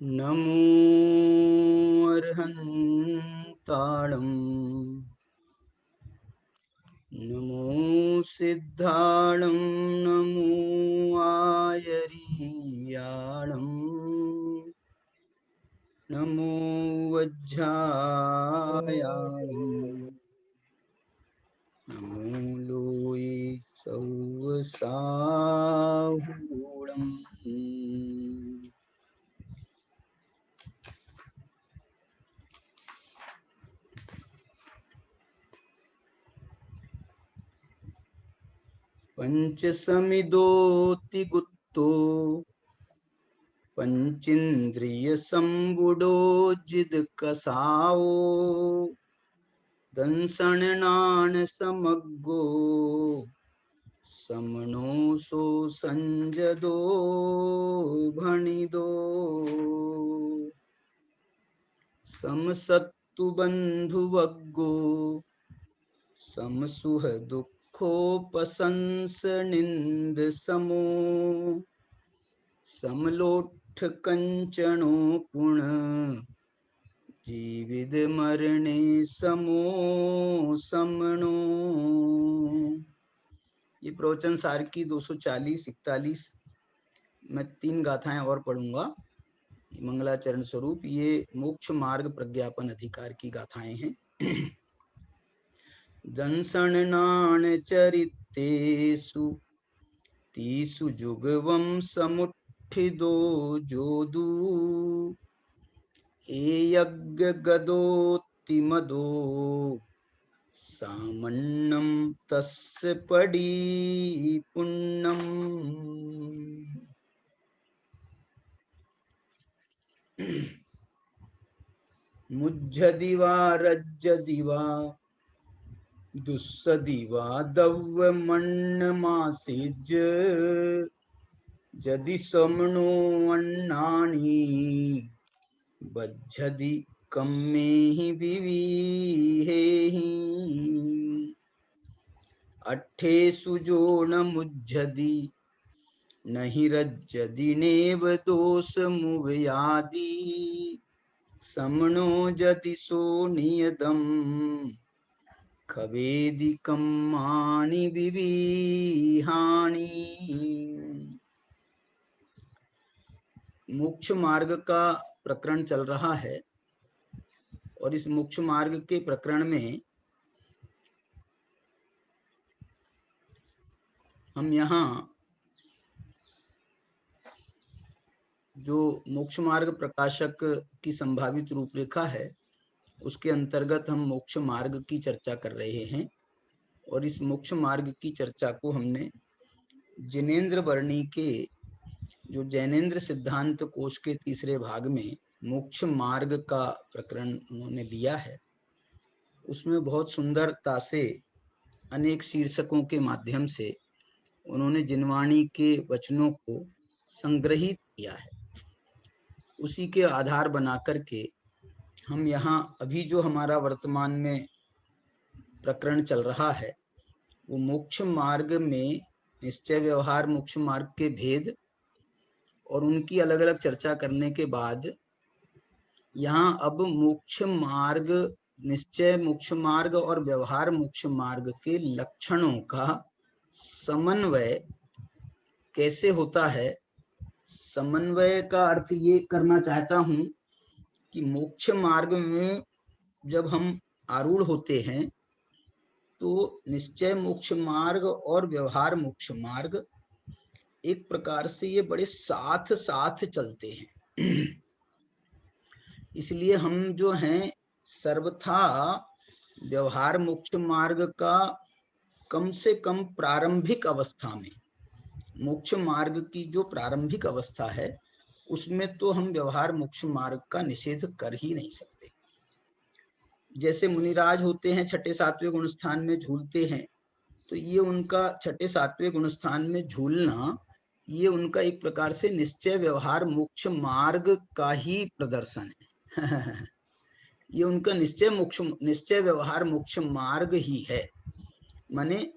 नमो अर्हन्ताणं नमो सिद्धाणं नमो आयरीयाणं नमो वज्झायाणं नमो लोये सौवसाहुणम् पंचसमिदोति गुत्तो पंचेन्द्रिय संबुडो जिद कसाओ दंसण नाण समग्गो समनो सो संजदो भणिदो समसत्तु बंधुवग्गो समसुह दुखोपसंस निंद समो समलोठ कंचनो पुण जीवित मरणे समो समनो। ये प्रवचन सार की 240-41 मैं 3 गाथाएं और पढ़ूंगा। मंगलाचरण स्वरूप ये मोक्ष मार्ग प्रज्ञापन अधिकार की गाथाएं हैं। दंसण नाण चरितेषु तीसु जुगवम समुत्थिदो जोदू ए यज्ञ गदोत्तिमदो सामन्नम तस्य पड़ी पुण्यम। मुज्झदिवा रज्जदिवा दुस्सदिवा दव्यमन्नमासिज जदि समनो अन्नानि बज्झदि कम्मेहि विविहेहि अट्ठेषु जो न मुज्झदि नहि रज्जदि नेव दोषमुवयादि समनो जदि सो नियतम् खवेदि कम्मानि विविहानि। मोक्ष मार्ग का प्रकरण चल रहा है और इस मोक्ष मार्ग के प्रकरण में हम यहाँ जो मोक्ष मार्ग प्रकाशक की संभावित रूपरेखा है उसके अंतर्गत हम मोक्ष मार्ग की चर्चा कर रहे हैं। और इस मोक्ष मार्ग की चर्चा को हमने जिनेन्द्र वर्णी के जो जैनेन्द्र सिद्धांत कोश के तीसरे भाग में मोक्ष मार्ग का प्रकरण उन्होंने लिया है। उसमें बहुत सुंदरता से अनेक शीर्षकों के माध्यम से उन्होंने जिनवाणी के वचनों को संग्रहित किया है। उसी के आधार बना करके हम यहाँ अभी जो हमारा वर्तमान में प्रकरण चल रहा है वो मोक्ष मार्ग में निश्चय व्यवहार मोक्ष मार्ग के भेद और उनकी अलग अलग चर्चा करने के बाद यहाँ अब मोक्ष मार्ग निश्चय मोक्ष मार्ग और व्यवहार मोक्ष मार्ग के लक्षणों का समन्वय कैसे होता है। समन्वय का अर्थ ये करना चाहता हूं कि मोक्ष मार्ग में जब हम आरूढ़ होते हैं तो निश्चय मोक्ष मार्ग और व्यवहार मोक्ष मार्ग एक प्रकार से ये बड़े साथ साथ चलते हैं। इसलिए हम जो हैं सर्वथा व्यवहार मोक्ष मार्ग का कम से कम प्रारंभिक अवस्था में मोक्ष मार्ग की जो प्रारंभिक अवस्था है उसमें तो हम व्यवहार मोक्ष मार्ग का निषेध कर ही नहीं सकते। जैसे मुनिराज होते हैं छठे सातवें गुण स्थान में झूलते हैं तो ये उनका छठे सातवें गुण स्थान में झूलना ये उनका एक प्रकार से निश्चय व्यवहार मोक्ष मार्ग का ही प्रदर्शन है। ये उनका निश्चय व्यवहार मोक्ष मार्ग ही है। माने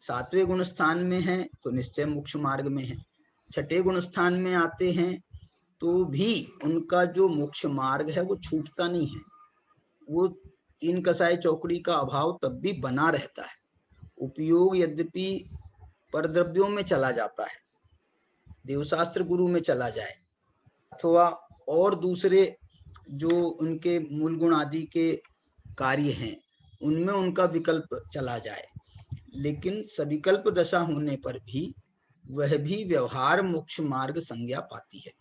सातवें गुण स्थान में है तो निश्चय मोक्ष मार्ग में है, छठे गुण स्थान में आते हैं तो भी उनका जो मोक्ष मार्ग है वो छूटता नहीं है। वो तीन कसाय चौकड़ी का अभाव तब भी बना रहता है। उपयोग यद्यपि परद्रव्यों में चला जाता है, देवशास्त्र गुरु में चला जाए, अथवा और दूसरे जो उनके मूल गुण आदि के कार्य हैं उनमें उनका विकल्प चला जाए, लेकिन सविकल्प दशा होने पर भी वह भी व्यवहार मोक्ष मार्ग संज्ञा पाती है।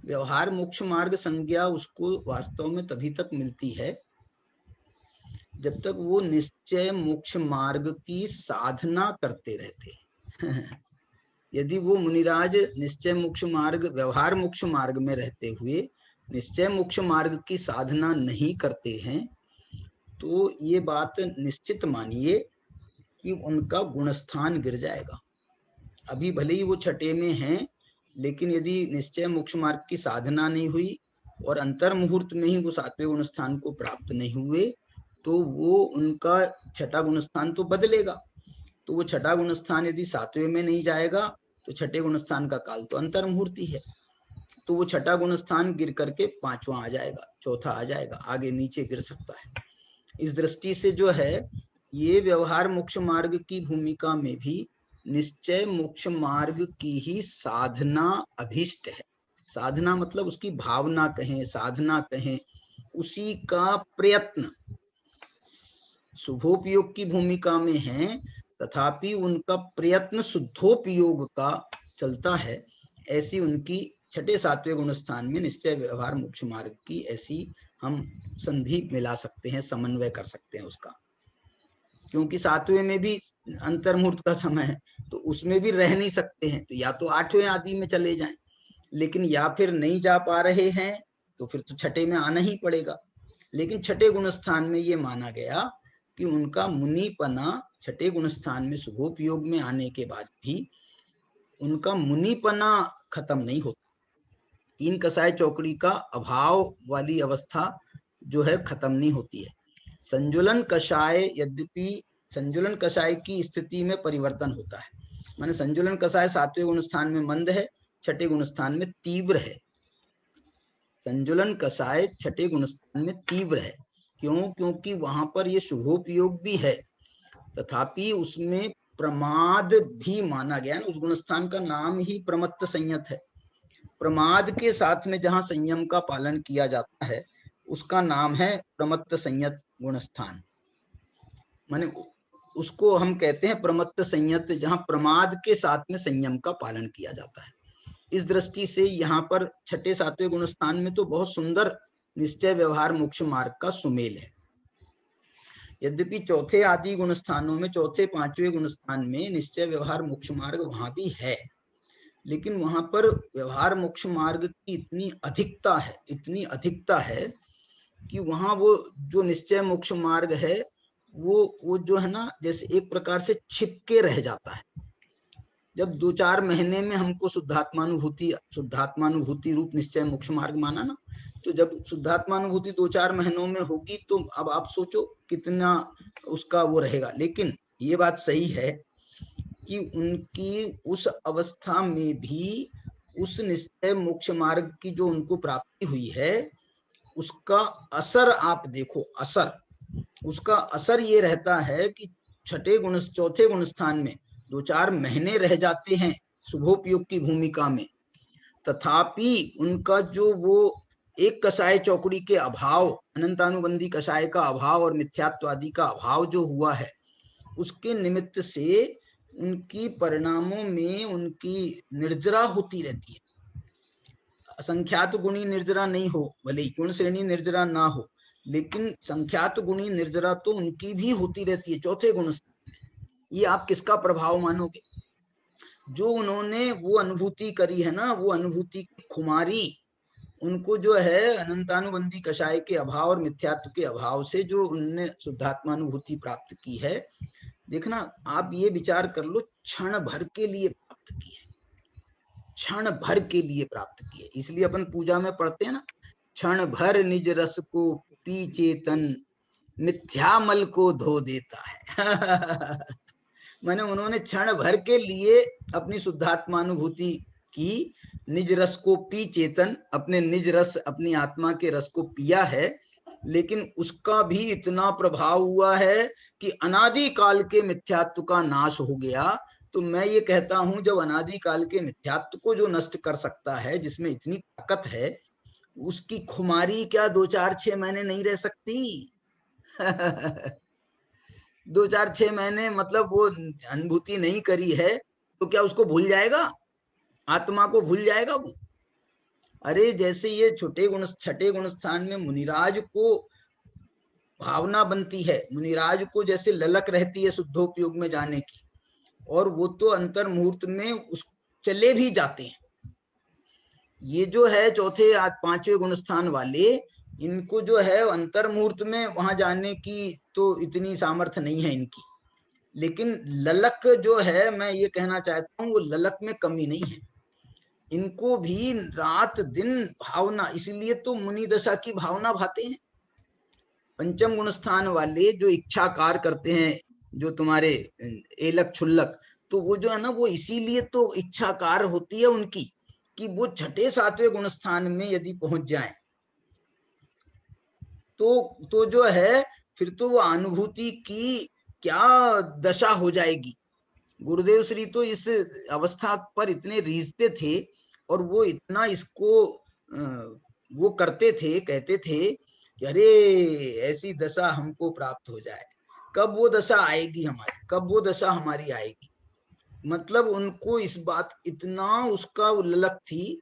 व्यवहार मोक्ष मार्ग संज्ञा उसको वास्तव में तभी तक मिलती है जब तक वो निश्चय मोक्ष मार्ग की साधना करते रहते यदि वो मुनिराज निश्चय मोक्ष मार्ग, व्यवहार मोक्ष मार्ग में रहते हुए निश्चय मोक्ष मार्ग की साधना नहीं करते हैं तो ये बात निश्चित मानिए कि उनका गुणस्थान गिर जाएगा। अभी भले ही वो छठे में हैं, लेकिन यदि निश्चय मोक्ष मार्ग की साधना नहीं हुई और अंतर मुहूर्त में ही वो सातवें गुण स्थान को प्राप्त नहीं हुए तो वो उनका छठा गुण स्थान तो बदलेगा। तो वो छठा गुण स्थान यदि सातवें में नहीं जाएगा तो छठे गुण स्थान का काल तो अंतर मुहूर्त ही है, तो वो छठा गुण स्थान गिर करके पांचवा आ जाएगा, चौथा आ जाएगा, आगे नीचे गिर सकता है। इस दृष्टि से जो है ये व्यवहार मोक्ष मार्ग की भूमिका में भी निश्चय मोक्ष मार्ग की ही साधना अभिष्ट है। साधना मतलब उसकी भावना कहें, साधना कहें, उसी का प्रयत्न शुभोपयोग की भूमिका में है, तथापि उनका प्रयत्न शुद्धोपयोग का चलता है। ऐसी उनकी छठे सातवें गुण स्थान में निश्चय व्यवहार मोक्ष मार्ग की ऐसी हम संधि मिला सकते हैं, समन्वय कर सकते हैं उसका। क्योंकि सातवें में भी अंतर्मुहूर्त का समय है तो उसमें भी रह नहीं सकते हैं, तो या तो आठवें आदि में चले जाएं, लेकिन या फिर नहीं जा पा रहे हैं तो फिर तो छठे में आना ही पड़ेगा। लेकिन छठे गुण स्थान में ये माना गया कि उनका मुनिपना छठे गुण स्थान में शुभोपयोग में आने के बाद भी उनका मुनिपना खत्म नहीं होता। तीन कसाय चौकड़ी का अभाव वाली अवस्था जो है खत्म नहीं होती है। संजुलन कषाय, यद्यपि संजुलन कषाय की स्थिति में परिवर्तन होता है, माने संजुलन कषाय सातवें गुण स्थान में मंद है, छठे गुण स्थान में तीव्र है। संजुलन कषाय छठे गुण स्थान में तीव्र है, क्यों? क्योंकि वहां पर ये शुभोपयोग भी है, तथापि उसमें प्रमाद भी माना गया। उस गुणस्थान का नाम ही प्रमत्त संयत है। प्रमाद के साथ में जहां संयम का पालन किया जाता है उसका नाम है प्रमत्त संयत गुणस्थान। माने उसको हम कहते हैं प्रमत्त संयत, जहां प्रमाद के साथ में संयम का पालन किया जाता है। इस दृष्टि से यहाँ पर छठे सातवें गुणस्थान में तो बहुत सुंदर निश्चय व्यवहार मोक्ष मार्ग का सुमेल है। यद्यपि चौथे आदि गुण स्थानों में, चौथे पांचवें गुण स्थान में निश्चय व्यवहार मोक्ष मार्ग वहां भी है, लेकिन वहां पर व्यवहार मोक्ष मार्ग की इतनी अधिकता है कि वहां वो जो निश्चय मोक्ष मार्ग है वो जो है ना, जैसे एक प्रकार से छिपके रह जाता है। जब 2-4 महीने में हमको शुद्धात्मानुभूति रूप निश्चय मोक्ष मार्ग माना ना, तो जब शुद्धात्मानुभूति 2-4 महीनों में होगी तो अब आप सोचो कितना उसका वो रहेगा। लेकिन ये बात सही है कि उनकी उस अवस्था में भी उस निश्चय मोक्ष मार्ग की जो उनको प्राप्ति हुई है उसका असर आप देखो, उसका असर ये रहता है कि चौथे गुण स्थान में 2-4 महीने रह जाते हैं शुभोपयोग की भूमिका में, तथापि उनका जो वो एक कसाय चौकड़ी के अभाव, अनंतानुबंधी कसाय का अभाव और मिथ्यात्वादि का अभाव जो हुआ है उसके निमित्त से उनकी परिणामों में उनकी निर्जरा होती रहती है। संख्यात गुणी निर्जरा नहीं हो, भले ही गुण श्रेणी निर्जरा ना हो, लेकिन संख्यात गुणी निर्जरा तो उनकी भी होती रहती है चौथे गुण स्थान में। ये आप किसका प्रभाव मानोगे? जो उन्होंने वो अनुभूति करी है ना, वो अनुभूति की खुमारी उनको जो है अनंतानुबंधी कषाय के अभाव और मिथ्यात्व के अभाव से जो उन्होंने शुद्धात्मानुभूति प्राप्त की है, देखना आप ये विचार कर लो, क्षण भर के लिए प्राप्त की है, क्षण भर के लिए प्राप्त की है। इसलिए अपन पूजा में पढ़ते हैं ना, क्षण भर निज रस को पी चेतन मिथ्यामल को धो देता है। मैंने उन्होंने क्षण भर के लिए अपनी शुद्धात्मानुभूति कि निज रस को पी चेतन, अपने निज रस, अपनी आत्मा के रस को पिया है, लेकिन उसका भी इतना प्रभाव हुआ है कि अनादि काल के मिथ्यात्व का नाश हो गया। तो मैं ये कहता हूं, जब अनादि काल के मिथ्यात्व को जो नष्ट कर सकता है, जिसमें इतनी ताकत है, उसकी खुमारी क्या 2-4-6 महीने नहीं रह सकती? 2-4-6 महीने मतलब वो अनुभूति नहीं करी है तो क्या उसको भूल जाएगा? आत्मा को भूल जाएगा वो? अरे जैसे ये छठे गुण स्थान में मुनिराज को भावना बनती है, मुनिराज को जैसे ललक रहती है शुद्धोपयोग में जाने की, और वो तो अंतर मुहूर्त में उस चले भी जाते हैं। ये जो है चौथे आज 5वें गुण स्थान वाले, इनको जो है अंतर मुहूर्त में वहां जाने की तो इतनी सामर्थ्य नहीं है इनकी, लेकिन ललक जो है, मैं ये कहना चाहता हूँ, वो ललक में कमी नहीं है, इनको भी रात दिन भावना, इसलिए तो मुनि दशा की भावना भाते हैं। पंचम गुण स्थान वाले जो इच्छाकार करते हैं, जो तुम्हारे एलक छुल्लक, तो वो जो है ना, वो इसीलिए तो इच्छाकार होती है उनकी कि वो छठे 7वें गुण स्थान में यदि पहुंच जाएं तो जो है फिर तो वो अनुभूति की क्या दशा हो जाएगी। गुरुदेव श्री तो इस अवस्था पर इतने रीझते थे और वो इतना इसको वो करते थे, कहते थे कि अरे ऐसी दशा हमको प्राप्त हो जाए, कब वो दशा आएगी हमारी, कब वो दशा हमारी आएगी। मतलब उनको इस बात इतना उसका ललक थी।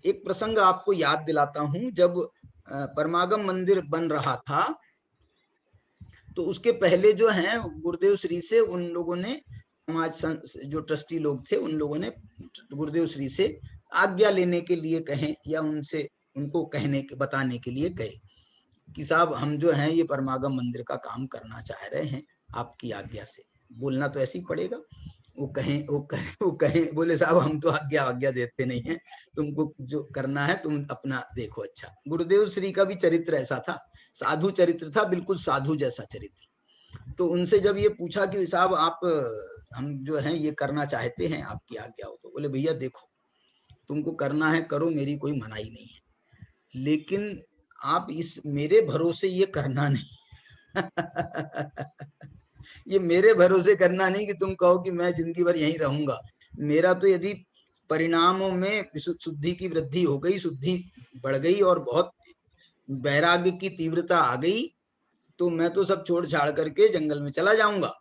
एक प्रसंग आपको याद दिलाता हूं, जब परमागम मंदिर बन रहा था तो उसके पहले जो है गुरुदेव श्री से उन लोगों ने, समाज जो ट्रस्टी लोग थे, उन लोगों ने गुरुदेव श्री से आज्ञा लेने के लिए कहें, या उनसे उनको कहने के बताने के लिए कहे कि साहब हम जो हैं ये परमागम मंदिर का काम करना चाह रहे हैं, आपकी आज्ञा से। बोलना तो ऐसे ही पड़ेगा। वो कहें बोले साहब हम तो आज्ञा देते नहीं हैं, तुमको जो करना है तुम अपना देखो। अच्छा, गुरुदेव श्री का भी चरित्र ऐसा था, साधु चरित्र था, बिल्कुल साधु जैसा चरित्र। तो उनसे जब ये पूछा कि साहब आप, हम जो है ये करना चाहते हैं, आपकी आज्ञा हो, तो बोले भैया देखो, तुमको करना है करो, मेरी कोई मनाही नहीं है, लेकिन आप इस मेरे भरोसे ये करना नहीं। ये मेरे भरोसे करना नहीं कि तुम कहो कि मैं जिंदगी भर यहीं रहूंगा। मेरा तो यदि परिणामों में शुद्धि की वृद्धि हो गई, शुद्धि बढ़ गई और बहुत वैराग्य की तीव्रता आ गई, तो मैं तो सब छोड़ छाड़ करके जंगल में चला जाऊंगा।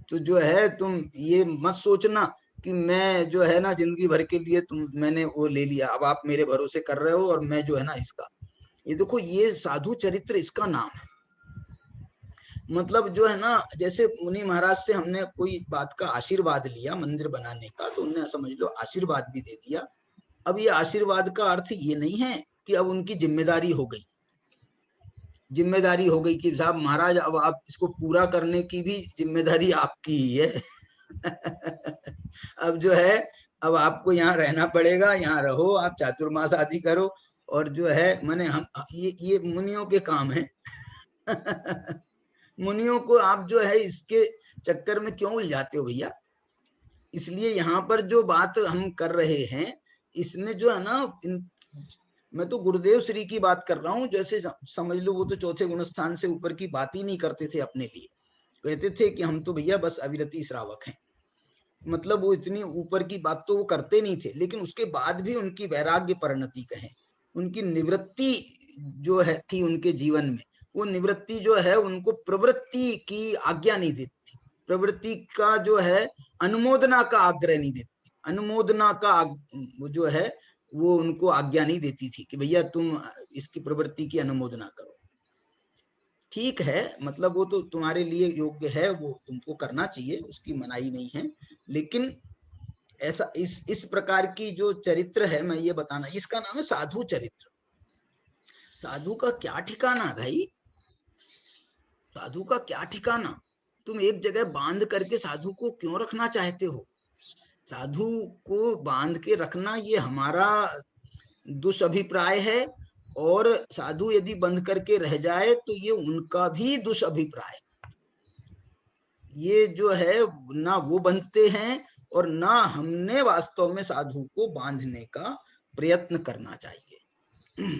तो जो है तुम ये मत सोचना कि मैं जो है ना जिंदगी भर के लिए मैंने वो ले लिया, अब आप मेरे भरोसे कर रहे हो और मैं जो है ना इसका। ये देखो, ये साधु चरित्र इसका नाम है। मतलब जो है ना, जैसे मुनि महाराज से हमने कोई बात का आशीर्वाद लिया मंदिर बनाने का, तो उन्हें समझ लो आशीर्वाद भी दे दिया। अब ये आशीर्वाद का अर्थ ये नहीं है कि अब उनकी जिम्मेदारी हो गई, जिम्मेदारी हो गई कि साहब महाराज अब आप इसको पूरा करने की भी जिम्मेदारी आपकी ही है। अब जो है, अब आपको यहाँ रहना पड़ेगा, यहाँ रहो, आप चातुर्मास आदि करो, और जो है मैंने हम ये मुनियों के काम है। मुनियों को आप जो है इसके चक्कर में क्यों उलझाते हो भैया? इसलिए यहाँ पर जो बात हम कर रहे हैं, इसमें जो है ना, मैं तो गुरुदेव श्री की बात कर रहा हूँ। जैसे समझ लो वो तो चौथे गुण स्थान से ऊपर की बात ही नहीं करते थे अपने लिए, कहते थे कि हम तो भैया बस अविरति श्रावक हैं। मतलब वो इतनी ऊपर की बात तो वो करते नहीं थे, लेकिन उसके बाद भी उनकी वैराग्य परिणति कहें, उनकी निवृत्ति जो है थी उनके जीवन में, वो निवृत्ति जो है उनको प्रवृत्ति की आज्ञा नहीं देती, प्रवृत्ति का जो है अनुमोदना का आग्रह नहीं देती, अनुमोदना का वो जो है वो उनको आज्ञा नहीं देती थी कि भैया तुम इसकी प्रवृत्ति की अनुमोदना करो। ठीक है, मतलब वो तो तुम्हारे लिए योग्य है, वो तुमको करना चाहिए, उसकी मनाही नहीं है, लेकिन ऐसा इस प्रकार की जो चरित्र है, मैं ये बताना, इसका नाम है साधु चरित्र। साधु का क्या ठिकाना भाई, साधु का क्या ठिकाना? तुम एक जगह बांध करके साधु को क्यों रखना चाहते हो? साधु को बांध के रखना ये हमारा दुष्अभिप्राय है, और साधु यदि बंद करके रह जाए तो ये उनका भी दुष्अभिप्राय। ये जो है ना वो बंधते हैं और ना हमने वास्तव में साधु को बांधने का प्रयत्न करना चाहिए।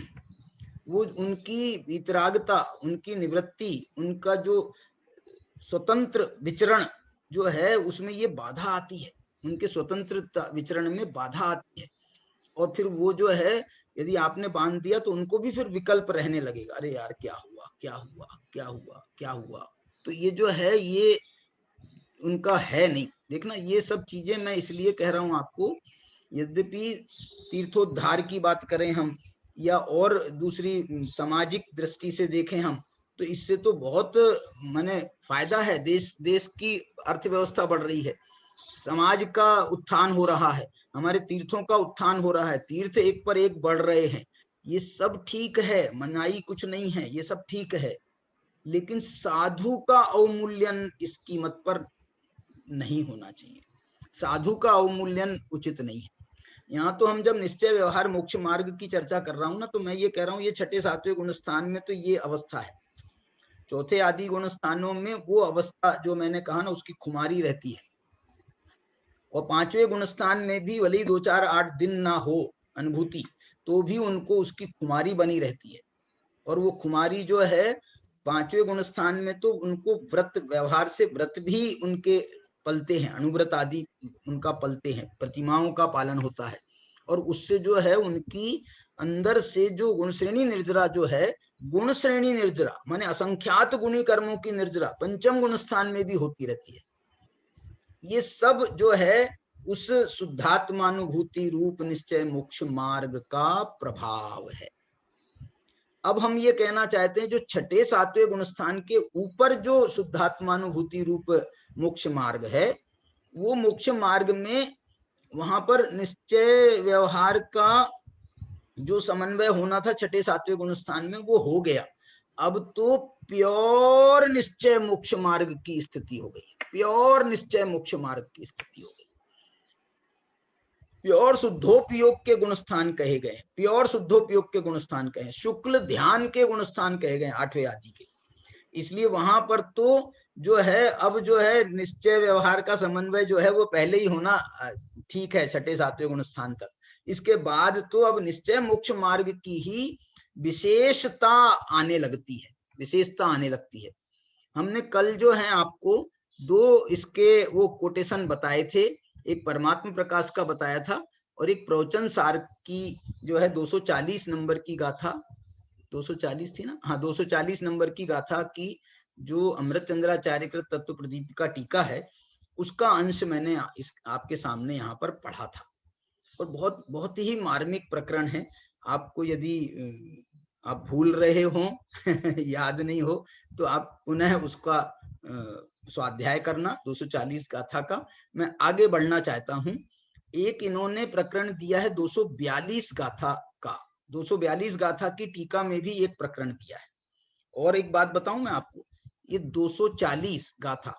वो उनकी वितरागता, उनकी निवृत्ति, उनका जो स्वतंत्र विचरण जो है उसमें ये बाधा आती है, उनके स्वतंत्र विचरण में बाधा आती है। और फिर वो जो है यदि आपने बांध दिया तो उनको भी फिर विकल्प रहने लगेगा, अरे यार क्या हुआ क्या हुआ क्या हुआ क्या हुआ। तो ये जो है ये उनका है नहीं। देखना ये सब चीजें मैं इसलिए कह रहा हूं आपको, यद्यपि तीर्थोद्धार की बात करें हम या और दूसरी सामाजिक दृष्टि से देखें हम, तो इससे तो बहुत माने फायदा है। देश की अर्थव्यवस्था बढ़ रही है, समाज का उत्थान हो रहा है, हमारे तीर्थों का उत्थान हो रहा है, तीर्थ एक पर एक बढ़ रहे हैं, ये सब ठीक है, मनाही कुछ नहीं है, ये सब ठीक है। लेकिन साधु का अवमूल्यन इस कीमत पर नहीं होना चाहिए, साधु का अवमूल्यन उचित नहीं है। यहाँ तो हम जब निश्चय व्यवहार मोक्ष मार्ग की चर्चा कर रहा हूँ ना, तो मैं ये कह रहा हूँ ये छठे सातवें गुण स्थान में तो ये अवस्था है, चौथे आदि गुण स्थानों में वो अवस्था जो मैंने कहा ना उसकी खुमारी रहती है। और पांचवें गुण स्थान में भी भले ही 2-4-8 दिन ना हो अनुभूति, तो भी उनको उसकी खुमारी बनी रहती है। और वो खुमारी जो है पांचवें गुण स्थान में तो उनको व्रत व्यवहार से व्रत भी उनके पलते हैं, अनुव्रत आदि उनका पलते हैं, प्रतिमाओं का पालन होता है। और उससे जो है उनकी अंदर से जो गुण श्रेणी निर्जरा जो है, गुण श्रेणी निर्जरा माने असंख्यात गुणी कर्मों की निर्जरा पंचम गुण स्थान में भी होती रहती है। ये सब जो है उस शुद्धात्मानुभूति रूप निश्चय मोक्ष मार्ग का प्रभाव है। अब हम ये कहना चाहते हैं जो छठे सातवें गुण स्थान के ऊपर जो शुद्धात्मानुभूति रूप मोक्ष मार्ग है, वो मोक्ष मार्ग में वहां पर निश्चय व्यवहार का जो समन्वय होना था छठे सातवें गुण स्थान में वो हो गया। अब तो प्योर निश्चय मोक्ष मार्ग की स्थिति हो गई, प्योर निश्चय मोक्ष मार्ग की स्थिति हो गई। प्योर शुद्धोपयोग के गुण स्थान कहे गए, प्योर शुद्धोपयोग के गुण स्थान कहे, शुक्ल ध्यान के गुण स्थान कहे गए आठवें आदि के। इसलिए वहां पर तो जो है अब जो है निश्चय व्यवहार का समन्वय जो है वो पहले ही होना ठीक है छठे सातवें गुण स्थान तक। इसके बाद तो अब निश्चय मोक्ष मार्ग की ही विशेषता आने लगती है, विशेषता आने लगती है। हमने कल जो है आपको दो इसके वो कोटेशन बताए थे, एक परमात्मा प्रकाश का बताया था और एक प्रवचन सार की जो है 240 नंबर की गाथा, 240 थी ना, हाँ 240 नंबर की गाथा की जो अमृत चंद्राचार्य कृत तत्व प्रदीप का टीका है, उसका अंश मैंने आपके सामने यहाँ पर पढ़ा था। और बहुत बहुत ही मार्मिक प्रकरण है। आपको यदि आप भूल रहे हो याद नहीं हो तो आप पुनः उसका स्वाध्याय करना 240 गाथा का। मैं आगे बढ़ना चाहता हूं। एक इन्होंने प्रकरण दिया है 242 गाथा का, 242 गाथा की टीका में भी एक प्रकरण दिया है। और एक बात बताऊं मैं आपको, ये 240 गाथा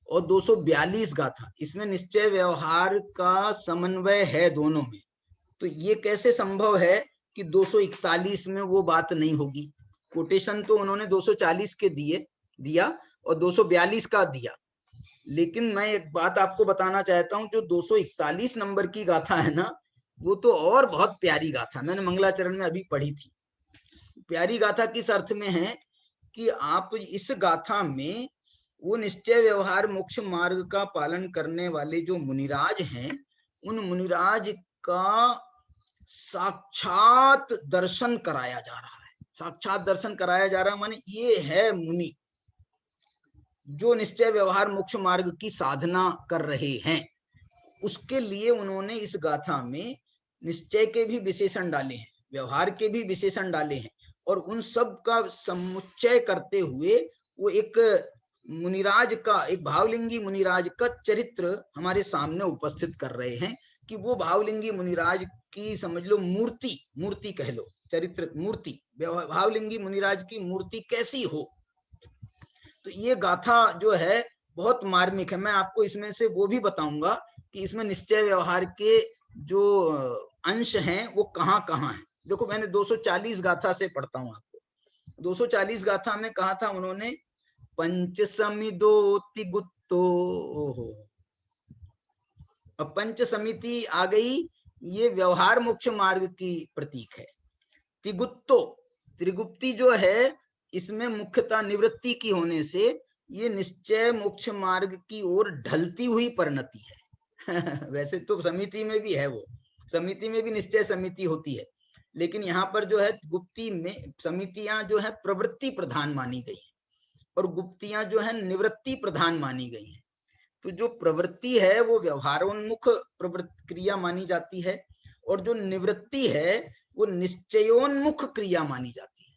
और 242 गाथा, इसमें निश्चय व्यवहार का समन्वय है दोनों में। तो ये कैसे संभव है कि 241 में वो बात नहीं होगी? कोटेशन तो उन्होंने 240 के दिया और 242 का दिया, लेकिन मैं एक बात आपको बताना चाहता हूं, जो 241 नंबर की गाथा है ना, वो तो और बहुत प्यारी गाथा, मैंने मंगलाचरण में अभी पढ़ी थी। प्यारी गाथा किस अर्थ में है कि आप इस गाथा में वो निश्चय व्यवहार मोक्ष मार्ग का पालन करने वाले जो मुनिराज हैं, उन मुनिराज का साक्षात दर्शन कराया जा रहा है। साक्षात दर्शन कराया जा रहा है माने ये है मुनि जो निश्चय व्यवहार मोक्ष मार्ग की साधना कर रहे हैं। उसके लिए उन्होंने इस गाथा में निश्चय के भी विशेषण डाले हैं, व्यवहार के भी विशेषण डाले हैं, और उन सब का समुच्चय करते हुए वो एक मुनिराज का, एक भावलिंगी मुनिराज का चरित्र हमारे सामने उपस्थित कर रहे हैं कि वो भावलिंगी मुनिराज की समझ लो मूर्ति कह लो, चरित्र मूर्ति, भावलिंगी मुनिराज की मूर्ति कैसी हो। तो ये गाथा जो है बहुत मार्मिक है। मैं आपको इसमें से वो भी बताऊंगा कि इसमें निश्चय व्यवहार के जो अंश हैं वो कहाँ कहाँ हैं। देखो मैंने 240 गाथा से पढ़ता हूँ आपको। 240 गाथा में कहा था उन्होंने, पंच समिदोति गुत्तो अब पंच समिति आ गई, ये व्यवहार मोक्ष मार्ग की प्रतीक है। त्रिगुप्तो, त्रिगुप्ती जो है इसमें मुख्यतः निवृत्ति की होने से ये निश्चय मोक्ष मार्ग की ओर ढलती हुई परिणति है। वैसे तो समिति में भी है, वो समिति में भी निश्चय समिति होती है, लेकिन यहाँ पर जो है गुप्ती में समितियां जो है प्रवृत्ति प्रधान मानी गई है और गुप्तियां जो है निवृत्ति प्रधान मानी गई है। तो जो प्रवृत्ति है वो व्यवहारोन्मुख क्रिया मानी जाती है और जो निवृत्ति है वो निश्चयोन्मुख क्रिया मानी जाती है।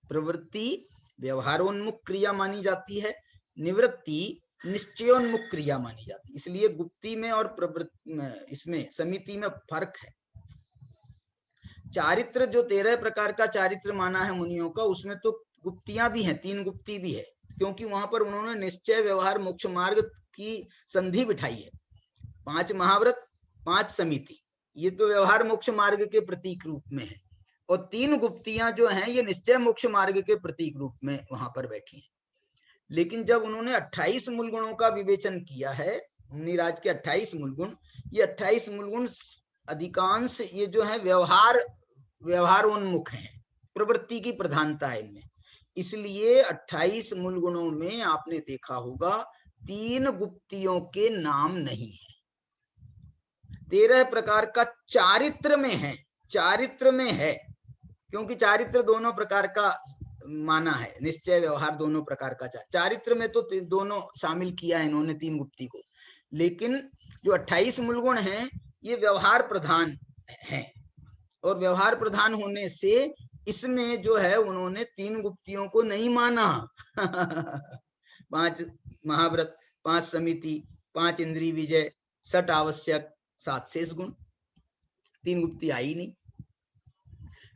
प्रवृत्ति व्यवहारोन्मुख क्रिया मानी जाती है, निवृत्ति निश्चयोन्मुख क्रिया मानी जाती है। इसलिए गुप्ती में और प्रवृत्ति इसमें समिति में फर्क है। चारित्र जो 13 प्रकार का चारित्र माना है मुनियों का, उसमें तो गुप्तियां भी हैं, 3 गुप्ती भी है, क्योंकि वहां पर उन्होंने निश्चय व्यवहार मोक्ष मार्ग की संधि बिठाई है। 5 महाव्रत 5 समिति, ये तो व्यवहार मोक्ष मार्ग के प्रतीक रूप में है, और 3 गुप्तियां जो हैं ये निश्चय मोक्ष मार्ग के प्रतीक रूप में वहां पर बैठी हैं। लेकिन जब उन्होंने 28 मूल गुणों का विवेचन किया है, मुनिराज के 28 मूल गुण, ये 28 मूल गुण अधिकांश ये जो है व्यवहारोन्मुख हैं, प्रवृत्ति की प्रधानता है इनमें। इसलिए 28 मूल गुणों में आपने देखा होगा 3 गुप्तियों के नाम नहीं है। 13 प्रकार का चारित्र में है, चारित्र में है, क्योंकि चारित्र दोनों प्रकार का माना है, निश्चय व्यवहार दोनों प्रकार का। चारित्र में तो दोनों शामिल किया है इन्होंने 3 गुप्ती को, लेकिन जो 28 मूल गुण हैं ये व्यवहार प्रधान हैं, और व्यवहार प्रधान होने से इसमें जो है उन्होंने 3 गुप्तियों को नहीं माना। 5 महाव्रत 5 समिति 5 इंद्रिय विजय 6 आवश्यक 7 शेष गुण, 3 गुप्ती आई नहीं।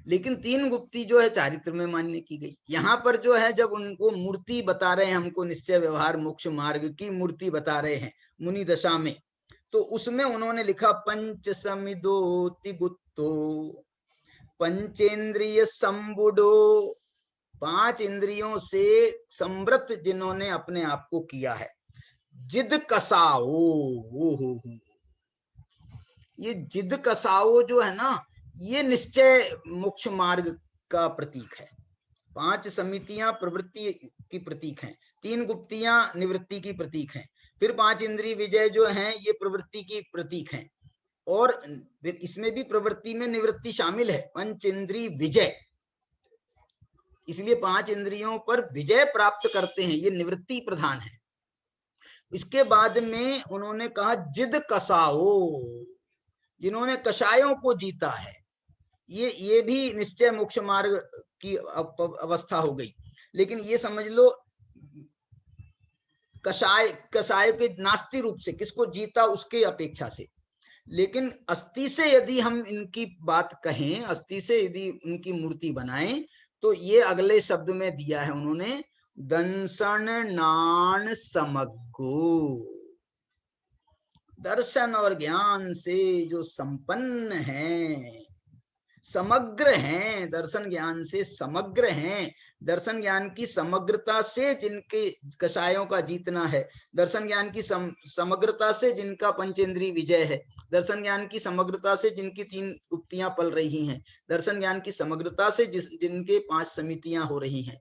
लेकिन 3 गुप्ती जो है चारित्र में मान्य की गई। यहाँ पर जो है जब उनको मूर्ति बता रहे हैं, हमको निश्चय व्यवहार मोक्ष मार्ग की मूर्ति बता रहे हैं मुनि दशा में, तो उसमें उन्होंने लिखा पंच समिदो तिगुत्तो पंचेंद्रिय संबुडो, 5 इंद्रियों से संवृत जिन्होंने अपने आप को किया है। जिद कसाओ, ये जिद कसाओ जो है ना, ये निश्चय मोक्ष मार्ग का प्रतीक है। 5 समितियां प्रवृत्ति की प्रतीक हैं, 3 गुप्तियां निवृत्ति की प्रतीक हैं, फिर 5 इंद्रिय विजय जो हैं ये प्रवृत्ति की प्रतीक हैं, और इसमें भी प्रवृत्ति में निवृत्ति शामिल है, पंच इंद्रिय विजय। इसलिए 5 इंद्रियों पर विजय प्राप्त करते हैं, ये निवृत्ति प्रधान है। इसके बाद में उन्होंने कहा जिद कसाओ, जिन्होंने कषायों को जीता है, ये भी निश्चय मोक्ष मार्ग की अवस्था हो गई। लेकिन ये समझ लो कषाय के नास्ति रूप से, किसको जीता उसके अपेक्षा से। लेकिन अस्थि से यदि हम इनकी बात कहें, अस्थि से यदि उनकी मूर्ति बनाएं, तो ये अगले शब्द में दिया है उन्होंने, दंसन नान समग्गो, दर्शन और ज्ञान से जो संपन्न हैं, समग्र हैं, दर्शन ज्ञान से समग्र हैं, दर्शन ज्ञान की समग्रता से जिनके कषायों का जीतना है, दर्शन ज्ञान की समग्रता से जिनका पंचेंद्रिय विजय है, दर्शन ज्ञान की समग्रता से जिनकी 3 गुप्तियां पल रही हैं, दर्शन ज्ञान की समग्रता से जिनके 5 समितियां हो रही हैं।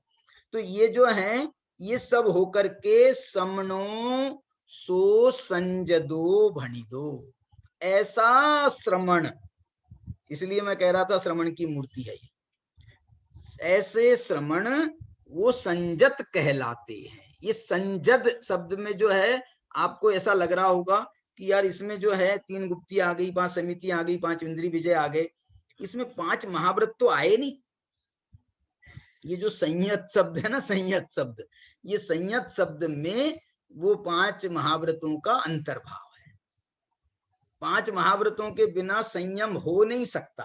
तो ये जो हैं ये सब होकर के समनो सो संजदो भणिदो, ऐसा श्रमण, इसलिए मैं कह रहा था श्रमण की मूर्ति है, ऐसे श्रमण वो संजत कहलाते हैं। ये संजद शब्द में जो है आपको ऐसा लग रहा होगा कि यार इसमें जो है 3 गुप्ती आ गई, 5 समिति आ गई, 5 इंद्रिय विजय आ गए, इसमें 5 महाव्रत तो आए नहीं। ये जो संयत शब्द है ना, संयत शब्द, ये संयत शब्द में वो 5 महाव्रतों का अंतर्भाव है। 5 महाव्रतों के बिना संयम हो नहीं सकता।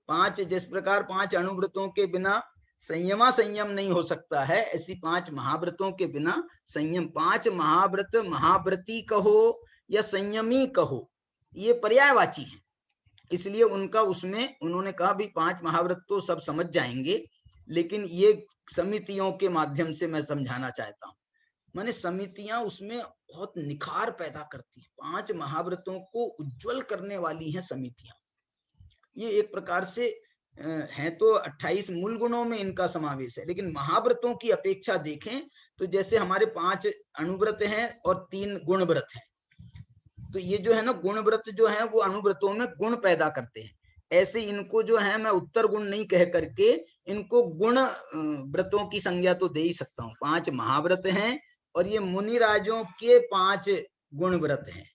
5 जिस प्रकार 5 अणुव्रतों के बिना संयम नहीं हो सकता है, ऐसी 5 महाव्रतों के बिना संयम। 5 महाव्रत, महाव्रती कहो या संयमी कहो, ये पर्यायवाची है, इसलिए उनका उसमें उन्होंने कहा भी 5 महाव्रत तो सब समझ जाएंगे, लेकिन ये समितियों के माध्यम से मैं समझाना चाहता हूं। माने समितियां उसमें बहुत निखार पैदा करती हैं। 5 महाव्रतों को उज्जवल करने वाली हैं समितियां। ये एक प्रकार से हैं तो 28 मूल गुणों में इनका समावेश है, लेकिन महाव्रतों की अपेक्षा देखें तो जैसे हमारे 5 अणुव्रत हैं और 3 गुणव्रत हैं, तो ये जो है ना गुणव्रत जो है वो अणुव्रतों में गुण पैदा करते हैं। ऐसे इनको जो है मैं उत्तर गुण नहीं कह करके इनको गुण व्रतों की संज्ञा तो दे ही सकता हूँ। 5 महाव्रत हैं और ये मुनिराजों के 5 गुण व्रत हैं।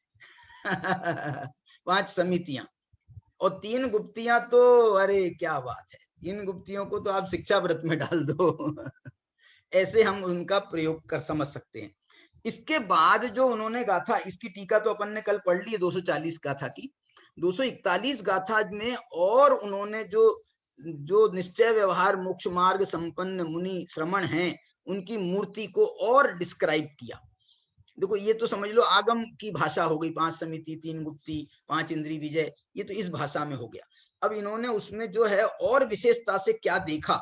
5 समितियां और 3 गुप्तियां तो अरे क्या बात है, 3 गुप्तियों को तो आप शिक्षा व्रत में डाल दो। ऐसे हम उनका प्रयोग कर समझ सकते हैं। इसके बाद जो उन्होंने गाथा, इसकी टीका तो अपन ने कल पढ़ ली 240 गाथा की। 241 गाथा में और उन्होंने जो निश्चय व्यवहार मोक्ष मार्ग संपन्न मुनि श्रमण हैं उनकी मूर्ति को और डिस्क्राइब किया। देखो ये तो समझ लो आगम की भाषा हो गई, 5 समिति, 3 गुप्ती, 5 इंद्री विजय, ये तो इस भाषा में हो गया। अब इन्होंने उसमें जो है और विशेषता से क्या देखा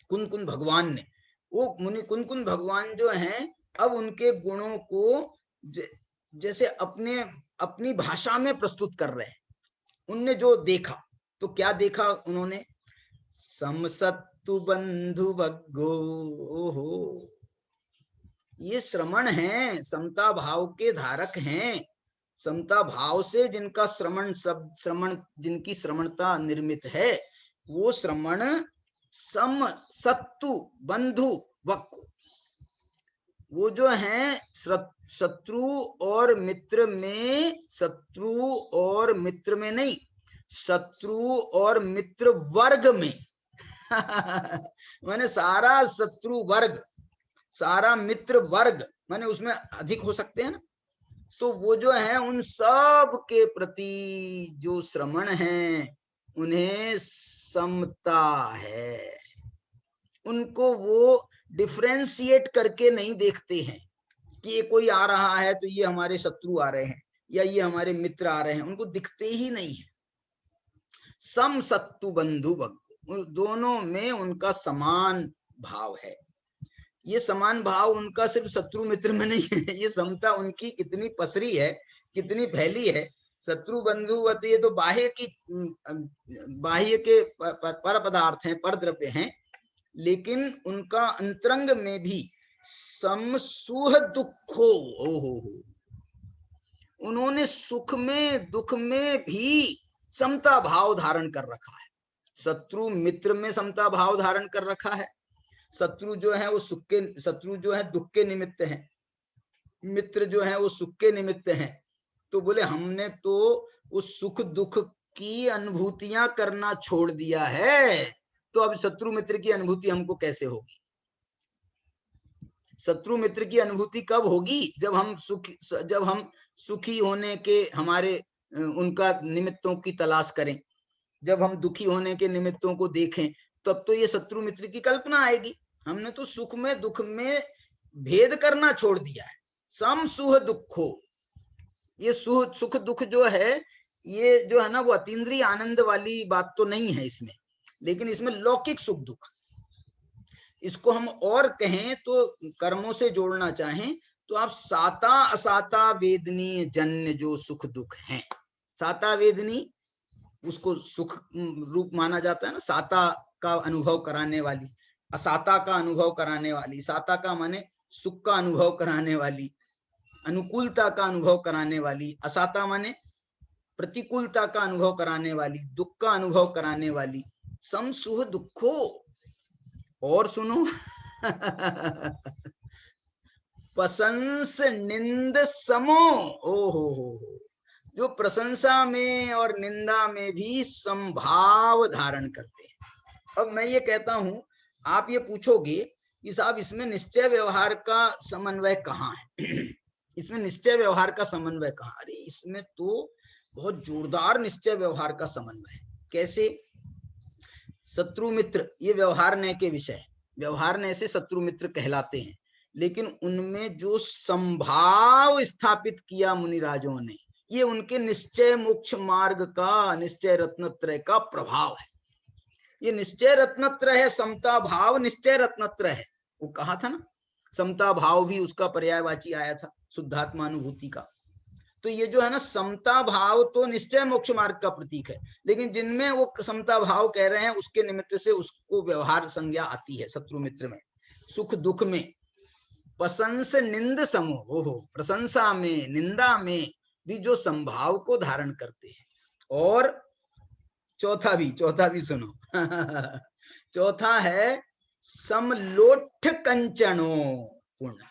कुन-कुन भगवान ने, वो मुनि कुन-कुन भगवान जो हैं अब उनके गुणों को जैसे अपनी भाषा में प्रस्तुत कर रहे हैं। उनने जो देखा तो क्या देखा उन्होंने, समसत्तु बंधु भग्गो, ओहो ये श्रमण हैं, समता भाव के धारक हैं। समता भाव से जिनका श्रमण जिनकी श्रमणता निर्मित है वो श्रमण सम सत्तु बंधु वक्को, वो जो है शत्रु और मित्र में, शत्रु और मित्र में नहीं, शत्रु और मित्र वर्ग में। मैंने सारा शत्रु वर्ग, सारा मित्र वर्ग, माने उसमें अधिक हो सकते हैं ना, तो वो जो है उन सब के प्रति जो श्रमण हैं उन्हें समता है। उनको वो डिफरेंशिएट करके नहीं देखते हैं कि ये कोई आ रहा है तो ये हमारे शत्रु आ रहे हैं या ये हमारे मित्र आ रहे हैं, उनको दिखते ही नहीं है। सम सत्तु बंधु भग्गो, दोनों में उनका समान भाव है। ये समान भाव उनका सिर्फ शत्रु मित्र में नहीं है, ये समता उनकी कितनी पसरी है, कितनी फैली है। शत्रु बंधुवत ये तो बाह्य के पर पदार्थ हैं, पर द्रव्य हैं, लेकिन उनका अंतरंग में भी समसुह दुखो, ओहो, उन्होंने सुख में दुख में भी समता भाव धारण कर रखा है। शत्रु मित्र में समता भाव धारण कर रखा है। शत्रु जो है वो सुख के, शत्रु जो है दुख के निमित्त है, मित्र जो है वो सुख के निमित्त है। तो बोले हमने तो उस सुख दुख की अनुभूतियां करना छोड़ दिया है, तो अब शत्रु मित्र की अनुभूति हमको कैसे होगी? शत्रु मित्र की अनुभूति कब होगी? जब हम सुखी होने के हमारे उनका निमित्तों की तलाश करें, जब हम दुखी होने के निमित्तों को देखें, तब तो ये शत्रु मित्र की कल्पना आएगी। हमने तो सुख में दुख में भेद करना छोड़ दिया है। सम सुख दुखो, ये सुख दुख जो है ये जो है ना वो अतीन्द्रिय आनंद वाली बात तो नहीं है इसमें, लेकिन इसमें लौकिक सुख दुख, इसको हम और कहें तो कर्मों से जोड़ना चाहें तो आप साता असाता वेदनी जन्य जो सुख दुख हैं, साता वेदनी उसको सुख रूप माना जाता है ना, साता का अनुभव कराने वाली, असाता का अनुभव कराने वाली, साता का माने सुख का अनुभव कराने वाली, अनुकूलता का अनुभव कराने वाली, असाता माने प्रतिकूलता का अनुभव कराने वाली, दुख का अनुभव कराने वाली। सम सुख दुखो, और सुनो प्रशंस निंद समो, ओहो, जो प्रशंसा में और निंदा में भी समभाव धारण करते हैं। अब मैं ये कहता हूं, आप ये पूछोगे कि साहब इसमें निश्चय व्यवहार का समन्वय कहाँ है? इसमें निश्चय व्यवहार का समन्वय कहाँ? अरे इसमें तो बहुत जोरदार निश्चय व्यवहार का समन्वय है। कैसे? शत्रु मित्र ये व्यवहार न्याय के विषय, व्यवहार न्याय से शत्रु मित्र कहलाते हैं, लेकिन उनमें जो संभाव स्थापित किया मुनिराजों ने, ये उनके निश्चय मोक्ष मार्ग का, निश्चय रत्नत्रय का प्रभाव है। ये निश्चय रत्नत्रय है, समता भाव निश्चय रत्नत्रय है। वो कहा था ना, समता भाव भी उसका पर्यायवाची आया था, शुद्धात्मानुभूति का। तो ये जो है ना समता भाव तो निश्चय मोक्ष मार्ग का प्रतीक है, लेकिन जिनमें वो समता भाव कह रहे हैं उसके निमित्त से उसको व्यवहार संज्ञा आती है शत्रु मित्र में। सुख दुख में प्रशंस निंद समो, हो प्रशंसा में निंदा में भी जो संभाव को धारण करते हैं। और चौथा भी सुनो चौथा है समलोठ कंचनो पुण्य।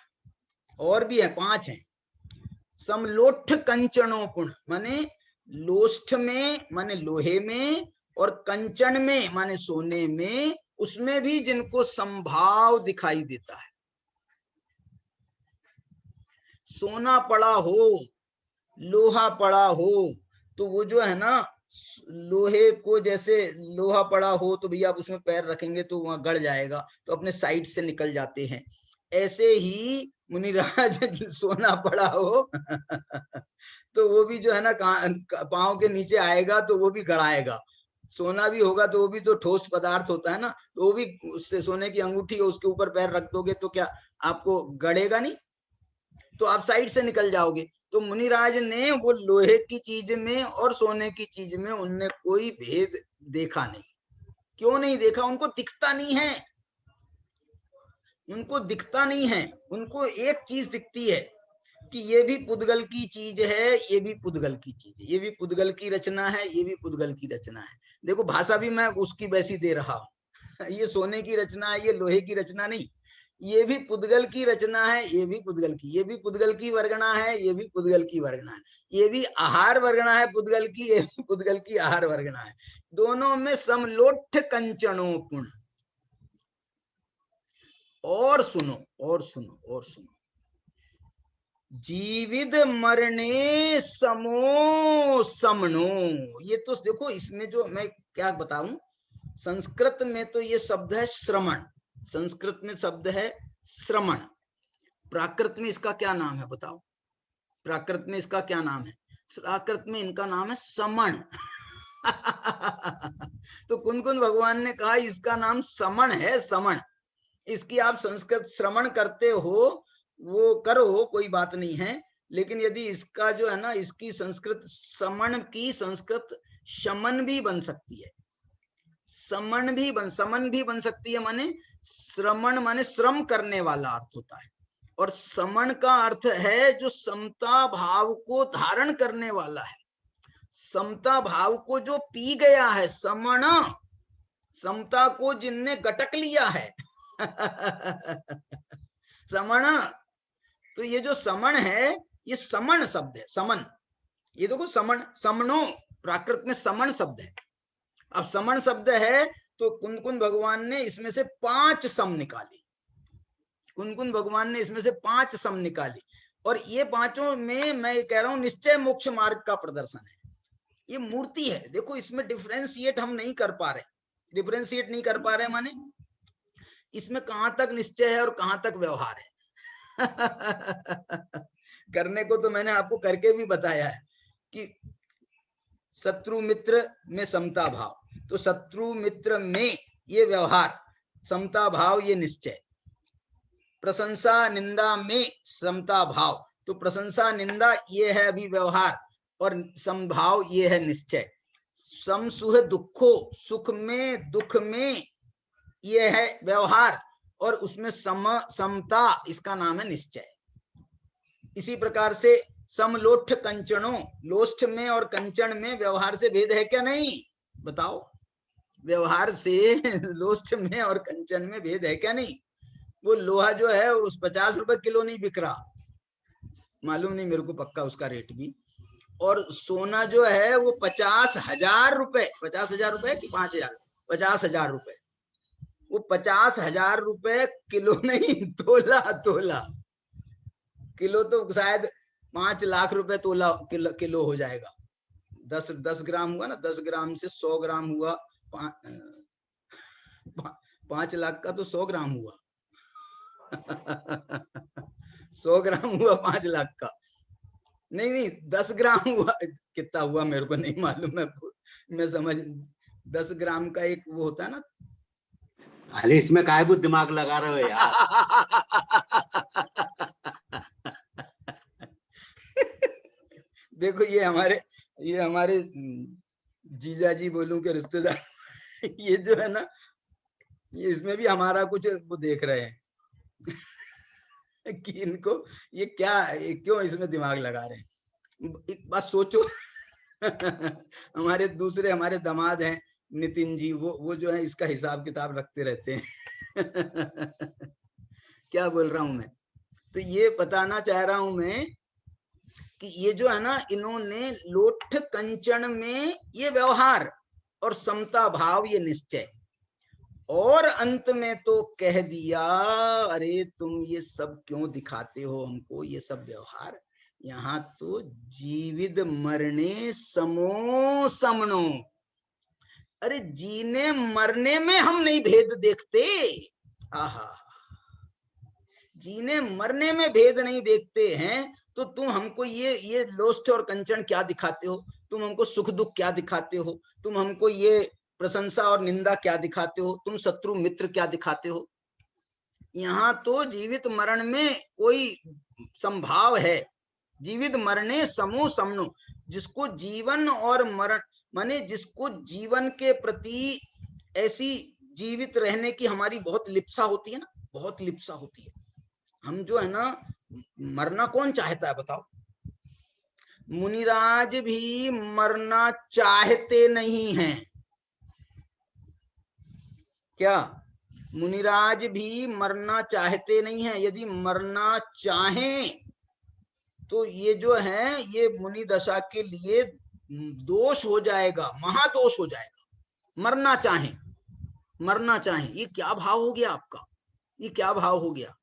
और भी है, 5 है। समलोठ कंचनो पुण्य माने लोष्ठ में माने लोहे में, और कंचन में माने सोने में, उसमें भी जिनको संभाव दिखाई देता है। सोना पड़ा हो, लोहा पड़ा हो, तो वो जो है ना लोहे को, जैसे लोहा पड़ा हो तो भैया आप उसमें पैर रखेंगे तो वहां गड़ जाएगा, तो अपने साइड से निकल जाते हैं। ऐसे ही मुनिराज सोना पड़ा हो तो वो भी जो है ना पांव के नीचे आएगा तो वो भी गड़ाएगा। सोना भी होगा तो वो भी तो ठोस पदार्थ होता है ना, तो वो भी उससे सोने की अंगूठी उसके ऊपर पैर रख दोगे तो क्या आपको गड़ेगा नहीं, तो आप साइड से निकल जाओगे। तो मुनिराज ने वो लोहे की चीज में और सोने की चीज में उनने कोई भेद देखा नहीं। क्यों नहीं देखा? उनको दिखता नहीं है, उनको दिखता नहीं है। उनको एक चीज दिखती है कि ये भी पुद्गल की चीज है, ये भी पुद्गल की चीज है, ये भी पुद्गल की रचना है, ये भी पुद्गल की रचना है। देखो भाषा भी मैं उसकी वैसी दे रहा हूं ये सोने की रचना है, ये लोहे की रचना नहीं, ये भी पुद्गल की रचना है, ये भी पुद्गल की, ये भी पुद्गल की वर्गणा है, ये भी पुद्गल की वर्गणा है, ये भी आहार वर्गणा है पुद्गल की, ये भी पुद्गल की आहार वर्गणा है। दोनों में समलोठ कंचनो पुण्य। और सुनो जीवित मरने समो समनो। ये तो देखो इसमें जो मैं क्या बताऊं, संस्कृत में तो ये शब्द है श्रमण, संस्कृत में शब्द है श्रमण। प्राकृत में इसका क्या नाम है बताओ? प्राकृत में इसका क्या नाम है? प्राकृत में इनका नाम है समण तो कुन भगवान ने कहा इसका नाम समण है, समण। इसकी आप संस्कृत श्रवण करते हो वो करो, कोई बात नहीं है, लेकिन यदि इसका जो है ना इसकी संस्कृत समण की संस्कृत शमन भी बन सकती है, समन भी बन सकती है। माने श्रमण माने श्रम करने वाला अर्थ होता है, और समण का अर्थ है जो समता भाव को धारण करने वाला है, समता भाव को जो पी गया है, समण समता को जिनने गटक लिया है समण। तो ये जो समण है ये समण शब्द है, समन। ये देखो समण, समणो प्राकृत में समण शब्द है। अब समण शब्द है तो कुन भगवान ने इसमें से 5 सम निकाले, कुन भगवान ने इसमें से 5 सम निकाले, और ये पांचों में मैं कह रहा हूं निश्चय मोक्ष मार्ग का प्रदर्शन है। ये मूर्ति है, देखो इसमें डिफरेंशिएट हम नहीं कर पा रहे, डिफरेंशिएट नहीं कर पा रहे माने इसमें कहां तक निश्चय है और कहां तक व्यवहार है करने को तो मैंने आपको करके भी बताया है कि शत्रु मित्र में समता भाव, तो शत्रु मित्र में ये व्यवहार, समता भाव ये निश्चय। प्रशंसा निंदा में समता भाव, तो प्रशंसा निंदा ये है अभी व्यवहार, और समभाव ये है निश्चय। सम सुह दुखो, सुख में दुख में ये है व्यवहार, और उसमें समता इसका नाम है निश्चय। इसी प्रकार से समलोठ कंचनो, लोष्ठ में और कंचन में व्यवहार से भेद है क्या? नहीं, बताओ व्यवहार से लोष्ठ में और कंचन में भेद है क्या? नहीं। वो लोहा जो है उस 50 रुपए किलो नहीं बिक रहा, मालूम नहीं मेरे को पक्का उसका रेट भी, और सोना जो है वो 50,000 रुपए, 50,000 रुपए कि 5,000, 50,000 रुपए, वो 50,000 रुपए किलो नहीं, तोला किलो तो शायद 5 लाख रुपए तोला किलो हो जाएगा। 10 ग्राम हुआ ना, 10 ग्राम से 100 ग्राम हुआ, 5 लाख का तो 100 ग्राम हुआ 100 ग्राम हुआ 5 लाख का, नहीं 10 ग्राम हुआ, कितना हुआ मेरे को नहीं मालूम, मैं समझ 10 ग्राम का एक वो होता है ना। अरे इसमें काहे को दिमाग लगा रहे हो यार देखो ये हमारे जीजा जी बोलूं के रिश्तेदार, ये जो है ना, ये इसमें भी हमारा कुछ वो देख रहे हैं कि इनको ये क्यों इसमें दिमाग लगा रहे हैं। एक बात सोचो हमारे दामाद हैं नितिन जी, वो जो है इसका हिसाब किताब रखते रहते हैं क्या बोल रहा हूं मैं? तो ये बताना चाह रहा हूं मैं कि ये जो है ना, इन्होंने लोठ कंचन में ये व्यवहार और समता भाव, ये निश्चय, और अंत में तो कह दिया, अरे तुम ये सब क्यों दिखाते हो हमको, ये सब व्यवहार, यहाँ तो जीवित मरने समो समनो। अरे जीने मरने में हम नहीं भेद देखते, आहा, जीने मरने में भेद नहीं देखते हैं, तो तुम हमको ये लोष्ट और कंचन क्या दिखाते हो, तुम हमको सुख दुख क्या दिखाते हो, तुम हमको ये प्रशंसा और निंदा क्या दिखाते हो, तुम शत्रु मित्र क्या दिखाते हो। यहाँ तो जीवित मरण में कोई संभाव है, जीवित मरने समो समनो, जिसको जीवन और मरण माने जिसको जीवन के प्रति ऐसी जीवित रहने की हमारी बहुत लिप्सा होती है ना, बहुत लिप्सा होती है। हम जो है ना, मरना कौन चाहता है बताओ? मुनिराज भी मरना चाहते नहीं हैं क्या? मुनिराज भी मरना चाहते नहीं हैं। यदि मरना चाहें तो ये जो है, ये मुनि दशा के लिए दोष हो जाएगा, महादोष हो जाएगा। मरना चाहें, मरना चाहें, ये क्या भाव हो गया आपका, ये क्या भाव हो गया?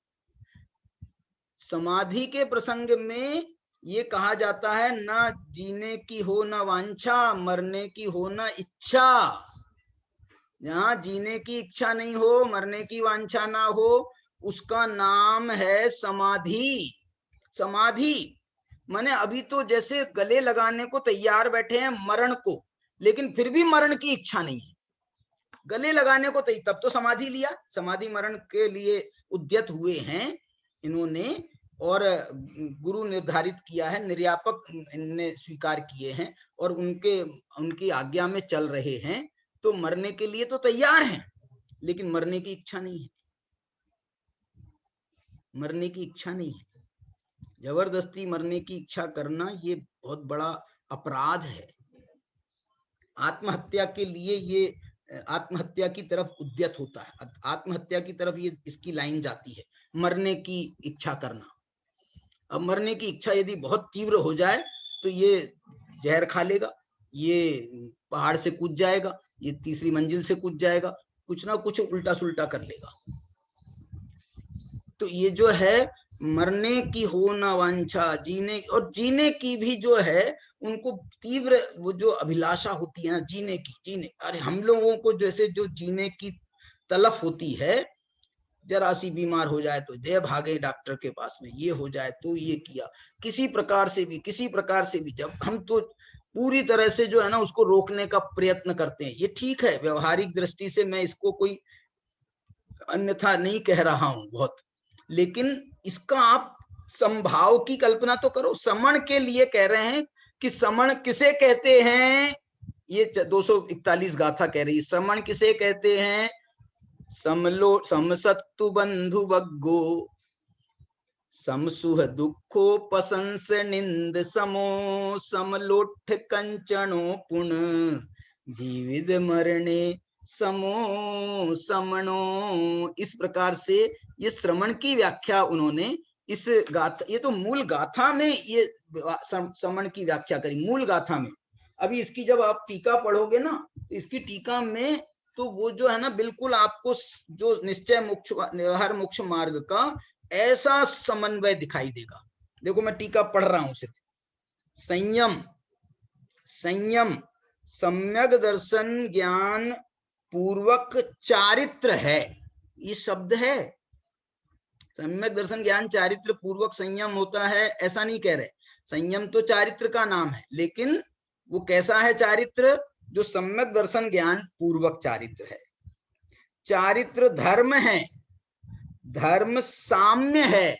समाधि के प्रसंग में ये कहा जाता है, ना जीने की हो ना वांछा, मरने की हो ना इच्छा। जहां जीने की इच्छा नहीं हो, मरने की वांछा ना हो, उसका नाम है समाधि। समाधि माने अभी तो जैसे गले लगाने को तैयार बैठे हैं मरण को, लेकिन फिर भी मरण की इच्छा नहीं है। गले लगाने को तब तो समाधि लिया, समाधि मरण के लिए उद्यत हुए हैं इन्होंने, और गुरु निर्धारित किया है, निर्यापक इनने स्वीकार किए हैं और उनकी आज्ञा में चल रहे हैं, तो मरने के लिए तो तैयार हैं, लेकिन मरने की इच्छा नहीं है, मरने की इच्छा नहीं है। जबरदस्ती मरने की इच्छा करना ये बहुत बड़ा अपराध है। आत्महत्या के लिए ये आत्महत्या की तरफ उद्यत होता है, आत्महत्या की तरफ ये इसकी लाइन जाती है, मरने की इच्छा करना। अब मरने की इच्छा यदि बहुत तीव्र हो जाए तो ये जहर खा लेगा, ये पहाड़ से कूद जाएगा, ये तीसरी मंजिल से कूद जाएगा, कुछ ना कुछ उल्टा सुल्टा कर लेगा। तो ये जो है, मरने की हो ना वांछा, जीने, और जीने की भी जो है उनको तीव्र वो जो अभिलाषा होती है ना जीने की, जीने, अरे हम लोगों को जैसे जो जीने की तलफ होती है, जरा सी बीमार हो जाए तो दे भागे डॉक्टर के पास में, ये हो जाए तो ये किया, किसी प्रकार से भी जब हम तो पूरी तरह से जो है ना उसको रोकने का प्रयत्न करते हैं। ये ठीक है, व्यवहारिक दृष्टि से मैं इसको कोई अन्यथा नहीं कह रहा हूं बहुत, लेकिन इसका आप संभाव की कल्पना तो करो। समण के लिए कह रहे हैं कि समण किसे कहते हैं, ये 241 गाथा कह रही है, समण किसे कहते हैं? समलो समसत्तु बंधु बग्गो, समसुह दुखो पसंस निंद समो, समलोठ कंचनो पुन, जीवित मरणे समो समणो। इस प्रकार से ये श्रमण की व्याख्या उन्होंने इस गाथा, ये तो मूल गाथा में ये समण की व्याख्या करी, मूल गाथा में। अभी इसकी जब आप टीका पढ़ोगे ना, तो इसकी टीका में तो वो जो है ना बिल्कुल आपको जो निश्चय मोक्ष व्यवहार मोक्ष मार्ग का ऐसा समन्वय दिखाई देगा। देखो मैं टीका पढ़ रहा हूं सिर्फ। संयम, संयम सम्यक दर्शन ज्ञान पूर्वक चारित्र है, ये शब्द है। सम्यक दर्शन ज्ञान चारित्र पूर्वक संयम होता है, ऐसा नहीं कह रहे। संयम तो चारित्र का नाम है, लेकिन वो कैसा है चारित्र? जो सम्यक दर्शन ज्ञान पूर्वक चारित्र है। चारित्र धर्म है, धर्म साम्य है,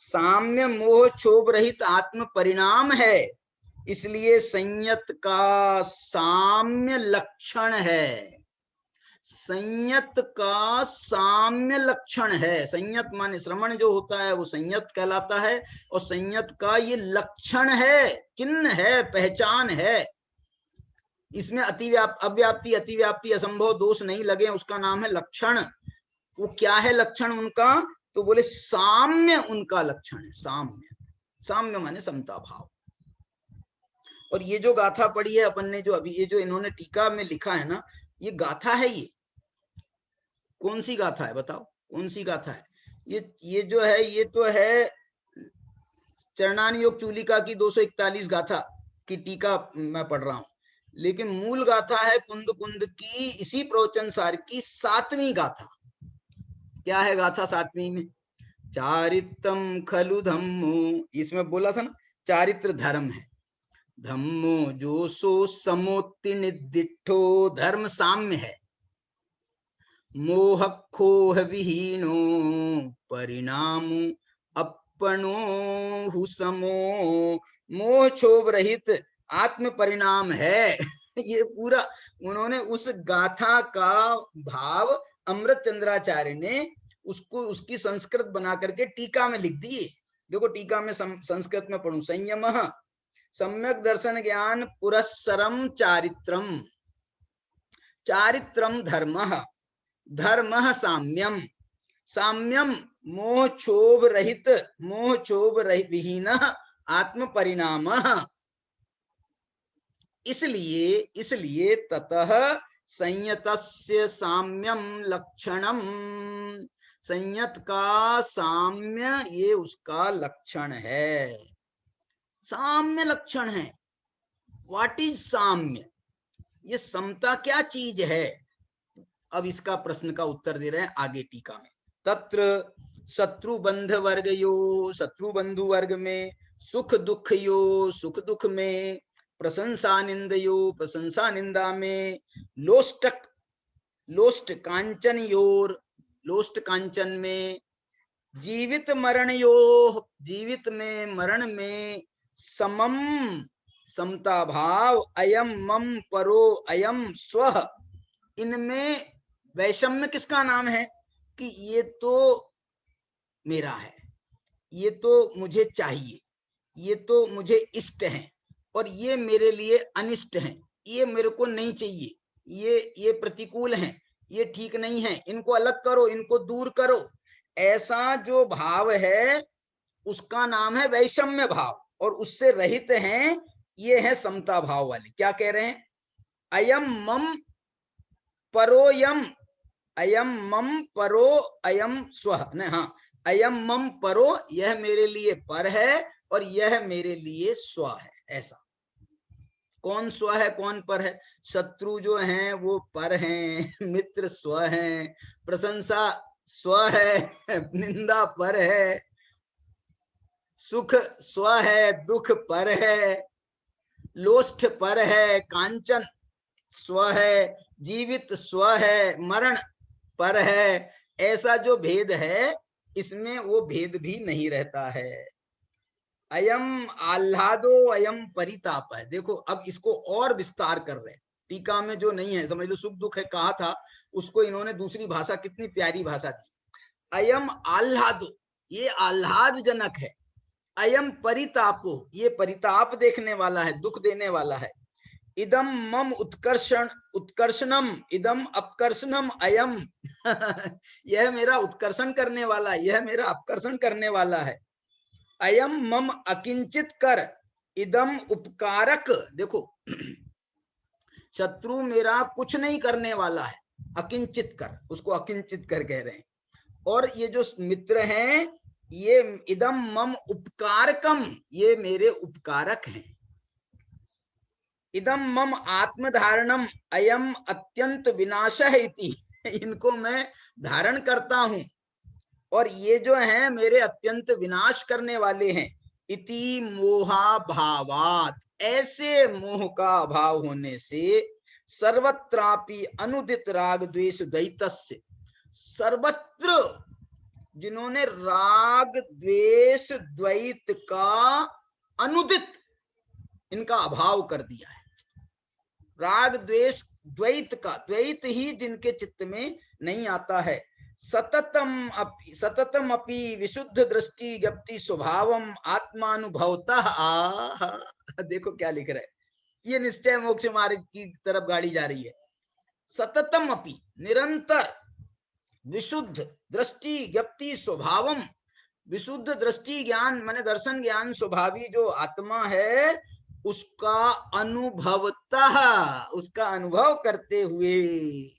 साम्य मोह क्षोभ रहित आत्म परिणाम है। इसलिए संयत का साम्य लक्षण है। संयत का साम्य लक्षण है। संयत माने श्रवण जो होता है वो संयत कहलाता है, और संयत का ये लक्षण है, चिन्ह है, पहचान है। इसमें अव्याप्ति अतिव्याप्ति असंभव दोष नहीं लगे, उसका नाम है लक्षण। वो क्या है लक्षण उनका? तो बोले साम्य उनका लक्षण है। साम्य, साम्य माने समता भाव। और ये जो गाथा पढ़ी है अपन ने, जो अभी ये जो इन्होंने टीका में लिखा है ना, ये गाथा है। ये कौन सी गाथा है बताओ, कौन सी गाथा है? ये जो है, ये तो है चरणानुयोग चूलिका की 241 गाथा की टीका मैं पढ़ रहा हूं, लेकिन मूल गाथा है कुंद कुंद की इसी प्रवचन सार की 7वीं गाथा। क्या है गाथा 7वीं में? चारित्रम खलु धम्मो, इसमें बोला था ना चारित्र धर्म है। धम्मो जो सो समोत्तीर्ण दिठो, धर्म साम्य है। मोह खोह विहीनो परिणाम अपनो हुसमो, मोह क्षोभ रहित आत्म परिणाम है। ये पूरा उन्होंने उस गाथा का भाव अमृत चंद्राचार्य ने उसको उसकी संस्कृत बना करके टीका में लिख दिए। देखो टीका में संस्कृत में पढ़ूं, संयमः सम्यक दर्शन ज्ञान पुरस्सरम चारित्रम, चारित्रम धर्मः, धर्मः साम्यम, साम्यम मोह क्षोभ रहित, मोह क्षोभ रहित विहीन आत्म परिणाम। इसलिए ततः संयतस्य साम्यम लक्षणम, संयत का साम्य ये उसका लक्षण है। साम्य लक्षण है। व्हाट इज साम्य? ये समता क्या चीज है? अब इसका प्रश्न का उत्तर दे रहे हैं आगे टीका में। तत्र शत्रु बंध वर्ग यो, शत्रु बंधु वर्ग में, सुख दुख यो, सुख दुख में, प्रशंसा निंद यो, प्रशंसा निंदा में, लोष्टक लोष्ट कांचन योर, लोष्ट कांचन में, जीवित मरण यो, जीवित में मरण में, समम समता भाव, अयम मम परो अयम स्वः, इनमें वैषम्य किसका नाम है? कि ये तो मेरा है, ये तो मुझे चाहिए, ये तो मुझे इष्ट है, और ये मेरे लिए अनिष्ट है, ये मेरे को नहीं चाहिए, ये प्रतिकूल हैं, ये ठीक नहीं है, इनको अलग करो, इनको दूर करो। ऐसा जो भाव है उसका नाम है वैषम्य भाव, और उससे रहित हैं ये है समता भाव वाले। क्या कह रहे हैं? अयम मम परोयम, अयम मम परो अयम स्वः, नहीं, हाँ, अयम मम परो, यह मेरे लिए पर है और यह मेरे लिए स्व है। ऐसा कौन स्व है कौन पर है? शत्रु जो हैं वो पर हैं, मित्र स्व हैं, प्रशंसा स्व है, निंदा पर है, सुख स्व है, दुख पर है, लोष्ठ पर है, कांचन स्व है, जीवित स्व है, मरण पर है। ऐसा जो भेद है इसमें वो भेद भी नहीं रहता है। अयम आह्लादो अयम परिताप है। देखो अब इसको और विस्तार कर रहे हैं, टीका में जो नहीं है, समझ लो सुख दुख है कहा था, उसको इन्होंने दूसरी भाषा, कितनी प्यारी भाषा दी। अयम आह्लादो, ये आह्लाद जनक है। अयम परितापो, ये परिताप देखने वाला है, दुख देने वाला है। इदम मम उत्कर्षण उत्कर्षणम, इदम अपकर्षणम अयम यह मेरा उत्कर्षण करने वाला, यह मेरा अपकर्षण करने वाला है। अयम मम अकिंचित कर, इदम उपकारक। देखो शत्रु मेरा कुछ नहीं करने वाला है, अकिंचित कर, उसको अकिंचित कर कह रहे हैं। और ये जो मित्र हैं ये इदम मम उपकारकम, ये मेरे उपकारक हैं। इदम मम आत्मधारणम अयम अत्यंत विनाशः इति, इनको मैं धारण करता हूं और ये जो हैं मेरे अत्यंत विनाश करने वाले हैं। इति मोहा भावात, ऐसे मोह का अभाव होने से, सर्वत्रापि अनुदित राग द्वेष द्वैतस्य, सर्वत्र जिन्होंने राग द्वेष द्वैत का अनुदित इनका अभाव कर दिया है। राग द्वेष द्वैत का, द्वैत ही जिनके चित्त में नहीं आता है। सततम अपि विशुद्ध दृष्टि ज्ञप्ति स्वभावम आत्मानुभवतः। देखो क्या लिख रहा है, ये निश्चय मोक्ष मार्ग की तरफ गाड़ी जा रही है। सततम अपि, निरंतर, विशुद्ध दृष्टि ज्ञप्ति स्वभावम, विशुद्ध दृष्टि ज्ञान माने दर्शन ज्ञान स्वभावी जो आत्मा है उसका अनुभवतः, उसका अनुभव करते हुए,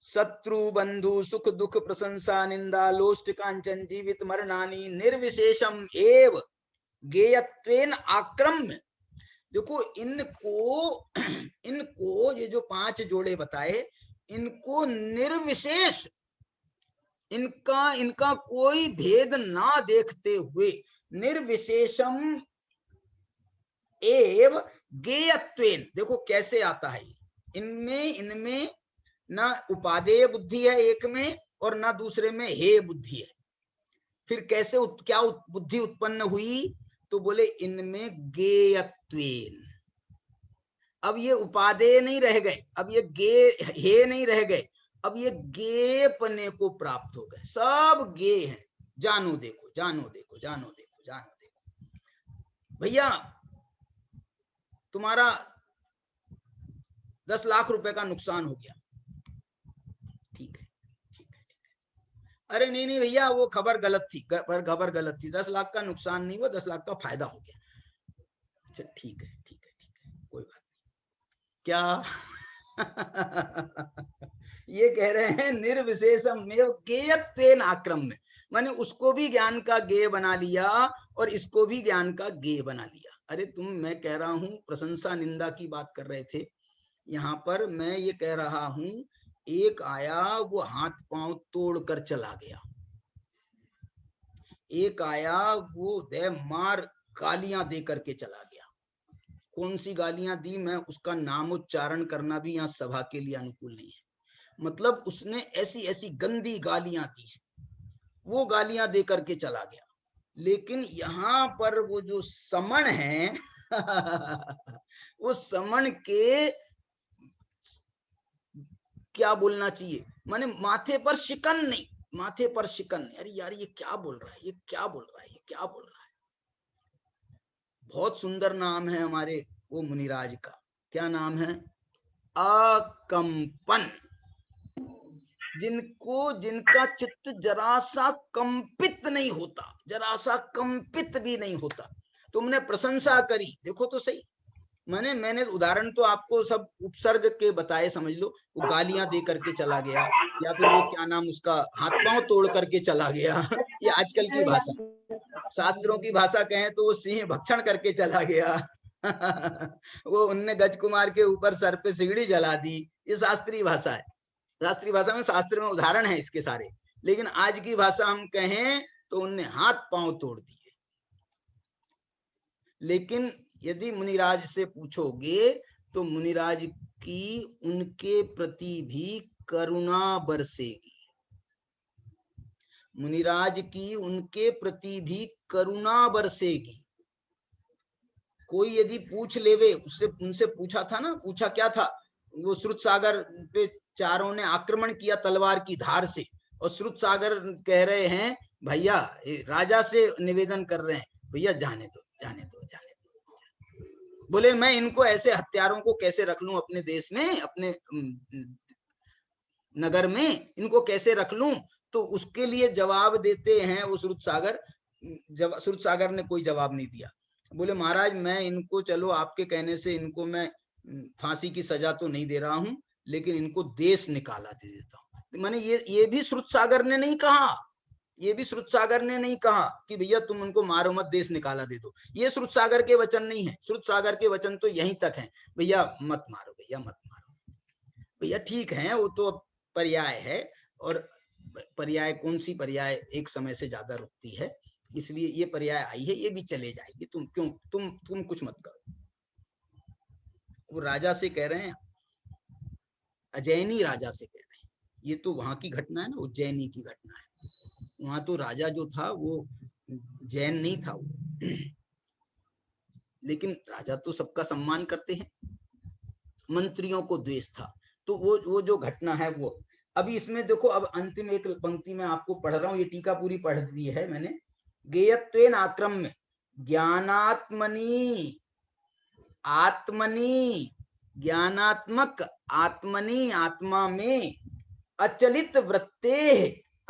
शत्रु बंधु सुख दुख प्रशंसा निंदा लोष्ट कांचन जीवित मरणानी निर्विशेषम एव गेयत्वेन आक्रम्य। देखो इनको ये जो 5 जोड़े बताए, इनको निर्विशेष, इनका कोई भेद ना देखते हुए, निर्विशेषम एव गेयत्वेन, देखो कैसे आता है इनमें ना उपादेय बुद्धि है एक में और ना दूसरे में हे बुद्धि है। फिर कैसे क्या बुद्धि उत्पन्न हुई, तो बोले इनमें गेयत्वेन। अब ये उपादेय नहीं रह गए, अब ये हे नहीं रह गए, अब ये गेयपने को प्राप्त हो गए, सब गे हैं। जानो देखो, जानो देखो, जानो देखो, जानो देखो। भैया तुम्हारा 10 लाख रुपए का नुकसान हो गया, ठीक है, ठीक है, ठीक है। अरे नहीं नहीं भैया वो खबर गलत थी, खबर गलत थी, 10 लाख का नुकसान नहीं हुआ, 10 लाख का फायदा हो गया। अच्छा ठीक है, ठीक है, ठीक है, कोई बात नहीं। क्या ये कह रहे हैं निर्विशेषम में गेयत्वेन आक्रम्य, माने उसको भी ज्ञान का गेय बना लिया और इसको भी ज्ञान का गेय बना लिया। अरे मैं कह रहा हूं प्रशंसा निंदा की बात कर रहे थे, यहाँ पर मैं ये कह रहा हूं एक आया वो हाथ पांव तोड़कर चला गया, एक आया वो दे मार गालियां दे करके चला गया। कौन सी गालियां दी, मैं उसका नाम उच्चारण करना भी यहाँ सभा के लिए अनुकूल नहीं है। मतलब उसने ऐसी ऐसी गंदी गालियां दी हैं, वो गालियां दे करके चला गया। लेकिन यहाँ पर वो जो समण है वो समण के क्या बोलना चाहिए, माने माथे पर शिकन नहीं, माथे पर शिकन नहीं। अरे यार ये क्या बोल रहा है, ये क्या बोल रहा है, ये क्या बोल रहा है। बहुत सुंदर नाम है हमारे वो मुनिराज का, क्या नाम है, अकंपन। जिनका चित्त जरा सा कंपित नहीं होता, जरा सा कंपित भी नहीं होता। तुमने प्रशंसा करी, देखो तो सही, मैंने उदाहरण तो आपको सब उपसर्ग के बताए, समझ लो। वो गालियां दे करके चला गया, या फिर वो क्या नाम उसका हाथ पांव तोड़ करके चला गया ये आजकल की भाषा, शास्त्रों की भाषा कहें तो वो सिंह भक्षण करके चला गया वो उनने गज कुमार के ऊपर सर पे सिगड़ी जला दी, ये शास्त्रीय भाषा है। शास्त्रीय भाषा में शास्त्र में उदाहरण है इसके सारे। लेकिन आज की भाषा हम कहें तो उनने हाथ पांव तोड़ दिए। लेकिन यदि मुनिराज से पूछोगे तो मुनिराज की उनके प्रति भी करुणा बरसेगी, मुनिराज की उनके प्रति भी करुणा बरसेगी। कोई यदि पूछ लेवे, उससे उनसे पूछा था ना, पूछा क्या था, वो श्रुत सागर पे चारों ने आक्रमण किया तलवार की धार से, और श्रुत सागर कह रहे हैं भैया, राजा से निवेदन कर रहे हैं, भैया जाने दो, जाने दो, जाने दो। बोले मैं इनको ऐसे हत्यारों को कैसे रख लूं अपने देश में, अपने नगर में इनको कैसे रख लूं। तो उसके लिए जवाब देते हैं वो श्रुत सागर, श्रुत सागर ने कोई जवाब नहीं दिया। बोले महाराज मैं इनको, चलो आपके कहने से इनको मैं फांसी की सजा तो नहीं दे रहा हूं, लेकिन इनको देश निकाला दे देता हूं। मैंने ये भी श्रुत सागर ने नहीं कहा, ये भी श्रुत सागर ने नहीं कहा कि भैया तुम उनको मारो मत, देश निकाला दे दो। ये श्रुत सागर के वचन नहीं है, श्रुत सागर के वचन तो यहीं तक है, भैया मत मारो, भैया मत मारो। भैया ठीक है, वो तो पर्याय है, और पर्याय कौन सी पर्याय एक समय से ज्यादा रुकती है, इसलिए ये पर्याय आई है, ये भी चले जाएगी, तुम क्यों तुम कुछ मत करो। वो राजा से कह रहे हैं, अजैनी राजा से कह रहे हैं, ये तो वहां की घटना है ना, उज्जैनी की घटना है। वहां तो राजा जो था वो जैन नहीं था, वो लेकिन राजा तो सबका सम्मान करते हैं, मंत्रियों को द्वेष था। तो वो जो घटना है वो अभी इसमें देखो, अब अंतिम एक पंक्ति में आपको पढ़ रहा हूँ, ये टीका पूरी पढ़ दी है मैंने। गेयत्वेन आक्रम्य ज्ञानात्मनि आत्मनि ज्ञानात्मक आत्मनि आत्मा में अचलित वृत्ते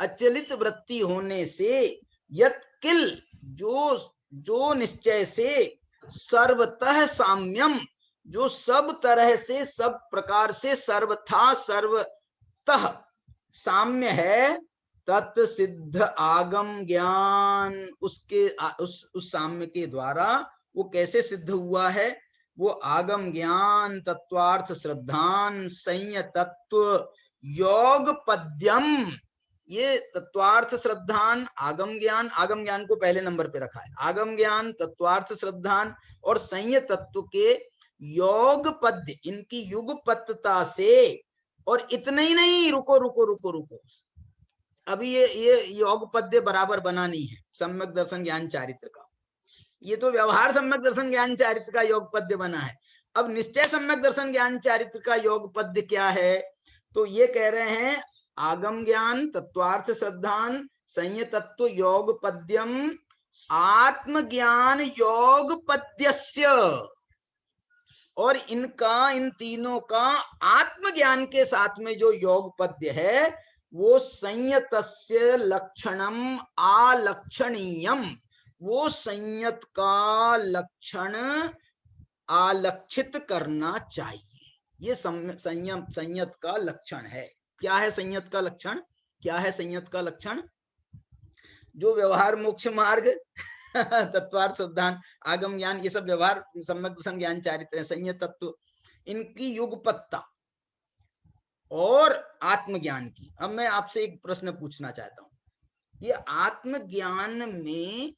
अचलित वृत्ति होने से यत् किल जो निश्चय से सर्वतः साम्यम जो सब तरह से सब प्रकार से सर्वथा सर्वतः साम्य है तत् सिद्ध आगम ज्ञान उसके उस साम्य के द्वारा वो कैसे सिद्ध हुआ है, वो आगम ज्ञान तत्वार्थ श्रद्धान संय तत्व योग पद्यम। ये तत्वार्थ श्रद्धान आगम ज्ञान को पहले नंबर पे रखा है, आगम ज्ञान तत्वार्थ श्रद्धान और संय तत्व के योग पद्य, इनकी युगपत्तता से। और इतना ही नहीं, रुको रुको रुको रुको, अभी ये योग पद्य बराबर बना नहीं है सम्यक दर्शन ज्ञान चारित्र का, ये तो व्यवहार सम्यक दर्शन ज्ञान चारित्र का योग पद्य बना है। अब निश्चय सम्यक दर्शन ज्ञान चारित्र का योग पद्य क्या है, तो ये कह रहे हैं आगम ज्ञान तत्वार्थ श्रद्धान संय तत्व योग पद्यम आत्मज्ञान योग पद्यस्य। और इनका इन तीनों का आत्मज्ञान के साथ में जो योग पद्य है वो संयतस्य लक्षणम आलक्षणीयम, वो संयत का लक्षण आलक्षित करना चाहिए। ये संयत का लक्षण है। क्या है संयत का लक्षण, क्या है संयत का लक्षण? जो व्यवहार मोक्ष मार्ग तत्वार्थ सिद्धांत आगम ज्ञान ये सब व्यवहार सम्यक दर्शन ज्ञान चारित्र संयत तत्व, इनकी युगपत्ता और आत्मज्ञान की। अब मैं आपसे एक प्रश्न पूछना चाहता हूं, ये आत्मज्ञान में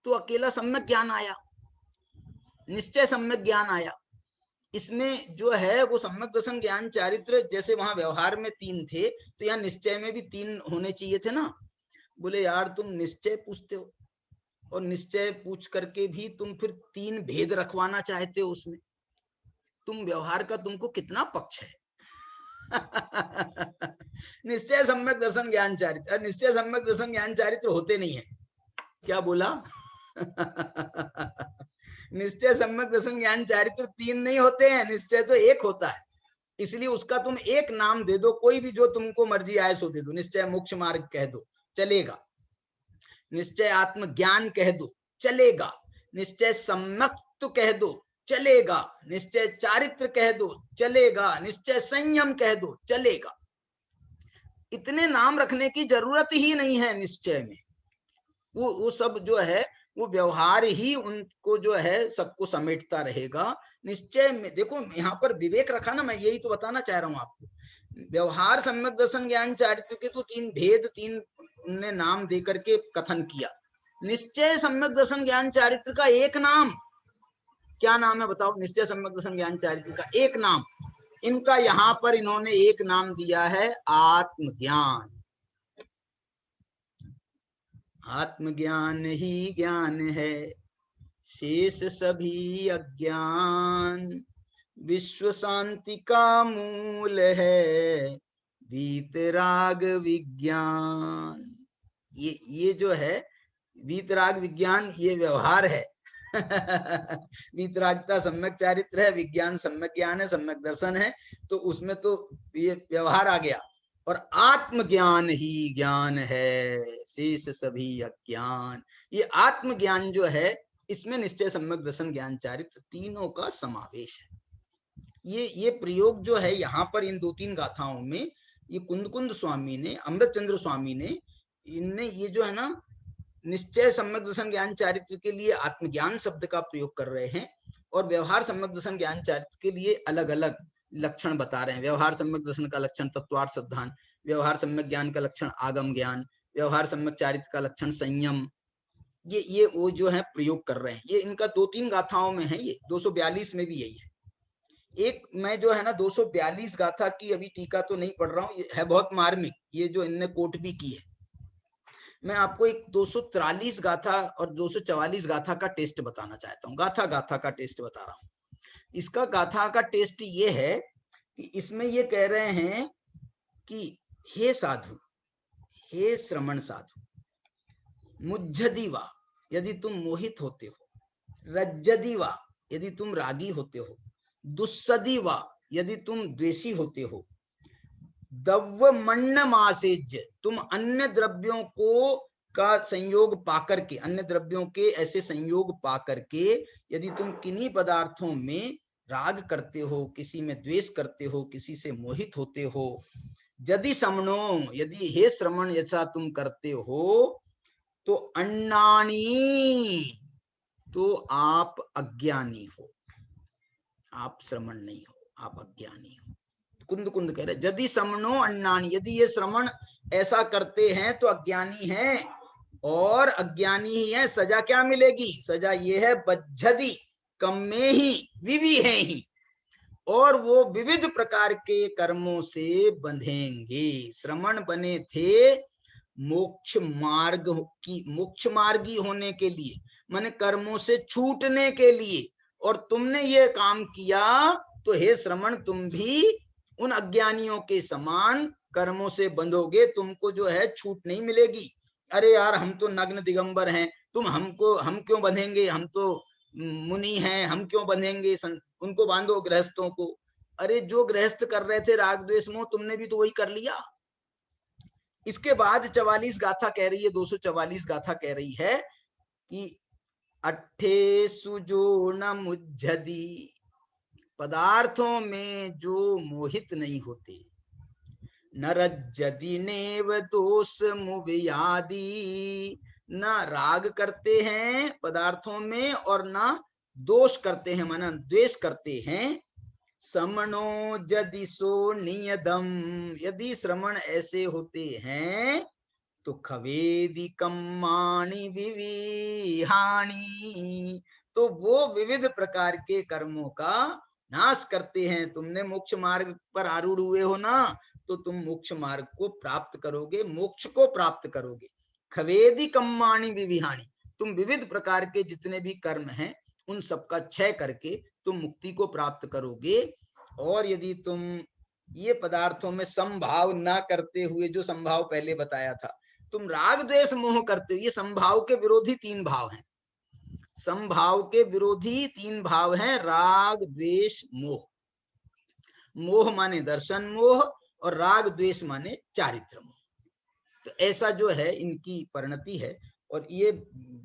तो अकेला सम्यक ज्ञान आया, निश्चय सम्यक ज्ञान आया, इसमें जो है वो सम्यक दर्शन ज्ञान चारित्र जैसे वहां व्यवहार में 3 थे तो यहाँ निश्चय में भी 3 होने चाहिए थे ना। बोले यार तुम निश्चय पूछते हो और निश्चय पूछ करके भी तुम फिर 3 भेद रखवाना चाहते हो उसमें, तुम व्यवहार का तुमको कितना पक्ष है। निश्चय सम्यक दर्शन ज्ञान चारित्र, निश्चय सम्यक दर्शन ज्ञान चारित्र होते नहीं है। क्या बोला? निश्चय सम्यक दर्शन ज्ञान चारित्र 3 नहीं होते हैं, निश्चय तो 1 होता है। इसलिए उसका तुम एक नाम दे दो, कोई भी जो तुमको मर्जी आए सो दे दो। निश्चय मोक्ष मार्ग कह दो चलेगा, निश्चय आत्मज्ञान कह दो चलेगा, निश्चय सम्यक कह दो चलेगा, निश्चय चारित्र कह दो चलेगा, निश्चय संयम कह दो चलेगा। इतने नाम रखने की जरूरत ही नहीं है निश्चय में। वो सब जो है वो व्यवहार ही उनको जो है सबको समेटता रहेगा। निश्चय में देखो यहाँ पर विवेक रखा ना, मैं यही तो बताना चाह रहा हूँ आपको। व्यवहार सम्यक दर्शन ज्ञान चारित्र के तो 3 भेद, 3 उन्होंने नाम दे करके कथन किया। निश्चय सम्यक दर्शन ज्ञान चारित्र का एक नाम, क्या नाम है बताओ? निश्चय सम्यक दर्शन ज्ञान चारित्र का एक नाम, इनका यहाँ पर इन्होंने एक नाम दिया है आत्मज्ञान। आत्मज्ञान ही ज्ञान है, शेष सभी अज्ञान, विश्व शांति का मूल है वीतराग विज्ञान। ये जो है वीतराग विज्ञान, ये व्यवहार है। वीतरागता सम्यक चारित्र है, विज्ञान सम्यक ज्ञान है, सम्यक दर्शन है, तो उसमें तो ये व्यवहार आ गया। और आत्मज्ञान ही ज्ञान है, शेष सभी अज्ञान। ये आत्मज्ञान जो है इसमें निश्चय सम्यक दर्शन ज्ञान चारित्र तीनों का समावेश है। ये प्रयोग जो है यहाँ पर इन 2-3 गाथाओं में, ये कुंद स्वामी ने, अमृत चंद्र स्वामी ने, इनने ये जो है ना निश्चय सम्यक दर्शन ज्ञान चारित्र के लिए आत्मज्ञान शब्द का प्रयोग कर रहे हैं और व्यवहार सम्यक दर्शन ज्ञान चारित्र के लिए अलग अलग लक्षण बता रहे हैं। व्यवहार सम्यक दर्शन का लक्षण तत्वार्थ सिद्धांत, व्यवहार सम्यक ज्ञान का लक्षण आगम ज्ञान, व्यवहार सम्यक चारित्र का लक्षण संयम, ये वो जो है प्रयोग कर रहे हैं। ये इनका 2-3 गाथाओं में है, ये 242 में भी यही है। एक मैं जो है ना 242 गाथा की अभी टीका तो नहीं पढ़ रहा हूँ, ये है बहुत मार्मिक, ये जो इनने कोट भी की है। मैं आपको एक 243 गाथा और 244 गाथा का टेस्ट बताना चाहता हूँ। गाथा का टेस्ट बता रहा हूँ। इसका गाथा का टेस्ट ये है कि इसमें ये कह रहे हैं कि हे साधु, हे श्रमण साधु, मुज्झदीवा यदि तुम मोहित होते हो, रज्जदीवा यदि तुम रागी होते हो, दुस्सदीवा यदि तुम द्वेषी होते हो, दव्वमन्न मासेज तुम अन्य द्रव्यों को का संयोग पाकर के, अन्य द्रव्यों के ऐसे संयोग पाकर के यदि तुम किन्हीं पदार्थों में राग करते हो, किसी में द्वेष करते हो, किसी से मोहित होते हो, यदि समनो यदि हे श्रमण ऐसा तुम करते हो, तो अन्नानी तो आप अज्ञानी हो, आप श्रमण नहीं हो, आप अज्ञानी हो। कुंद कुंद कह रहे यदि समनो अन्नानी, यदि ये श्रमण ऐसा करते हैं तो अज्ञानी हैं, और अज्ञानी ही है। सजा क्या मिलेगी? सजा ये है बज्झदी कम में ही विवि है ही, और वो विविध प्रकार के कर्मों से बंधेंगे। श्रमण बने थे मोक्ष मार्गी होने के लिए, माने कर्मों से छूटने के लिए, और तुमने ये काम किया तो हे श्रमण तुम भी उन अज्ञानियों के समान कर्मों से बंधोगे, तुमको जो है छूट नहीं मिलेगी। अरे यार हम तो नग्न दिगंबर हैं, हम क्यों बंधेंगे, हम तो मुनि हैं, हम क्यों बंधेंगे, उनको बांधो गृहस्थों को। अरे जो गृहस्थ कर रहे थे राग द्वेष मोह, तुमने भी तो वही कर लिया। इसके बाद 44 गाथा कह रही है, 244 गाथा कह रही है कि अट्ठेसु जो न मुज्झदी, पदार्थों में जो मोहित नहीं होते, न रज्जदी नेव दोष मुव्यादि, न राग करते हैं पदार्थों में और न दोष करते हैं, माना द्वेष करते हैं। समनो जदिसो नियदम, यदि श्रमण ऐसे होते हैं तो खवेदी कम्माणि विविहानि, तो वो विविध प्रकार के कर्मों का नाश करते हैं। तुमने मोक्ष मार्ग पर आरूढ़ हुए हो ना, तो तुम मोक्ष मार्ग को प्राप्त करोगे, मोक्ष को प्राप्त करोगे। खवेदी कम्माणि विविहानि, तुम विविध प्रकार के जितने भी कर्म हैं उन सबका क्षय करके तुम मुक्ति को प्राप्त करोगे। और यदि तुम ये पदार्थों में संभाव ना करते हुए, जो संभाव पहले बताया था, तुम राग द्वेष मोह करते हो, ये संभाव के विरोधी 3 भाव हैं। संभाव के विरोधी 3 भाव हैं, राग द्वेष मोह। मोह माने दर्शन मोह और राग द्वेष माने चारित्र मोह। तो ऐसा जो है इनकी परिणति है। और ये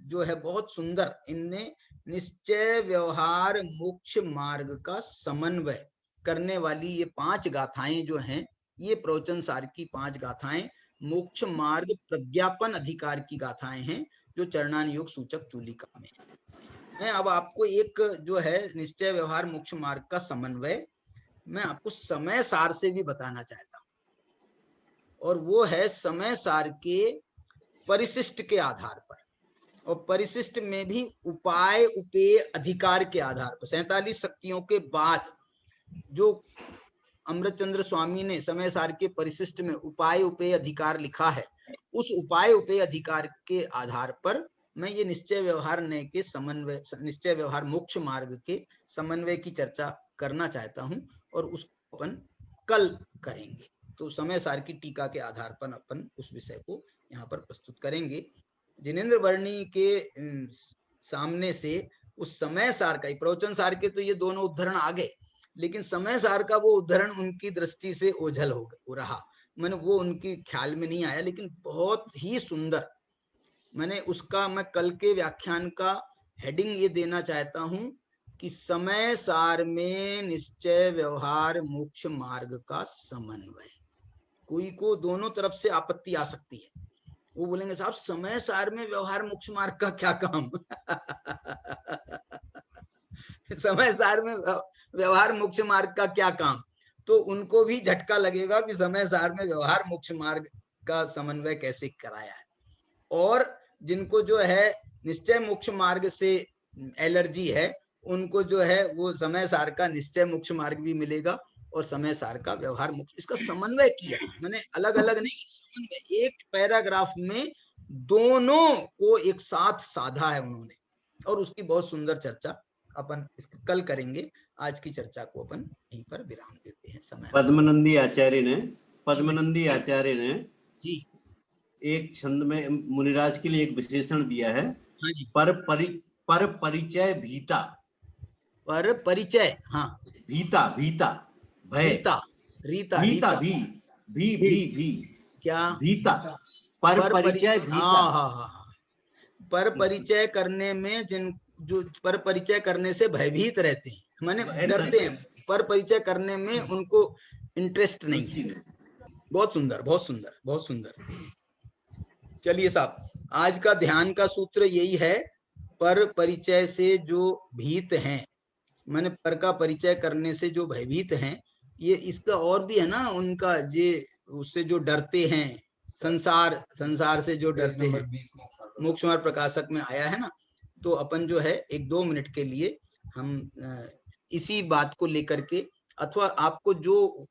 जो है बहुत सुंदर, इनने निश्चय व्यवहार मोक्ष मार्ग का समन्वय करने वाली ये 5 गाथाएं जो हैं, ये प्रवचन सार की 5 गाथाएं मोक्ष मार्ग प्रज्ञापन अधिकार की गाथाएं हैं, जो चरणान योग सूचक चूलिका में है। मैं अब आपको एक जो है निश्चय व्यवहार मोक्ष मार्ग का समन्वय मैं आपको समय सार से भी बताना चाहता हूं, और वो है समय सार के परिशिष्ट के आधार पर, और परिशिष्ट में भी उपाय उपेय अधिकार के आधार पर। 47 शक्तियों के बाद जो अमृतचंद्र स्वामी ने समय सार के परिशिष्ट में उपाय उपेय अधिकार लिखा है, उस उपाय उपेय अधिकार के आधार पर मैं ये निश्चय व्यवहार नय के समन्वय, निश्चय व्यवहार मोक्ष मार्ग के समन्वय की चर्चा करना चाहता हूं, और उसको अपन कल करेंगे। तो समय सार की टीका के आधार पर अपन उस विषय को यहाँ पर प्रस्तुत करेंगे। जिनेंद्र वर्णी के सामने से उस समय सार का, प्रवचन सार के तो ये दोनों उद्धरण आ गए, लेकिन समय सार का वो उद्धरण उनकी दृष्टि से ओझल हो रहा, मैंने वो उनकी ख्याल में नहीं आया, लेकिन बहुत ही सुंदर। मैंने उसका, मैं कल के व्याख्यान का हेडिंग ये देना चाहता हूं कि समय सार में निश्चय व्यवहार मोक्ष मार्ग का समन्वय। कोई को दोनों तरफ से आपत्ति आ सकती है, वो बोलेंगे साहब समय सार में व्यवहार मोक्ष मार्ग का क्या काम समय सार में व्यवहार मोक्ष मार्ग का क्या काम, तो उनको भी झटका लगेगा कि समय सार में व्यवहार मोक्ष मार्ग का समन्वय कैसे कराया है। और जिनको जो है निश्चय मोक्ष मार्ग से एलर्जी है, उनको जो है वो समय सार का निश्चय मोक्ष मार्ग भी मिलेगा और समय सार का व्यवहार मोक्ष, इसका समन्वय किया मैंने, अलग अलग नहीं, समन्वय। एक पैराग्राफ में दोनों को एक साथ साधा है उन्होंने, और उसकी बहुत सुंदर चर्चा अपन कल करेंगे। आज की चर्चा को अपन यहीं पर विराम देते हैं। समय पद्मनंदी आचार्य ने जी एक छंद में मुनिराज के लिए एक विशेषण दिया है। हाँ जी, पर परिचय भीता। पर परिचय, हाँ, भीता भय, रीता रीता भीता रीता भी क्या, भीता, पर परिचय भीता। हाँ हाँ हाँ, पर परिचय करने में जो पर परिचय करने से भयभीत रहते हैं, माने डरते हैं, पर परिचय करने में उनको इंटरेस्ट नहीं है। बहुत सुंदर, बहुत सुंदर, बहुत सुंदर। चलिए साहब, आज का ध्यान का सूत्र यही है, पर परिचय से जो भीत हैं, माने पर का परिचय करने से जो भयभीत हैं, ये इसका और भी है ना उनका, ये उससे जो डरते हैं, संसार से जो डरते हैं, मोक्ष मार्ग प्रकाशक में आया है ना। तो अपन जो है 1-2 मिनट के लिए हम इसी बात को लेकर के, अथवा आपको जो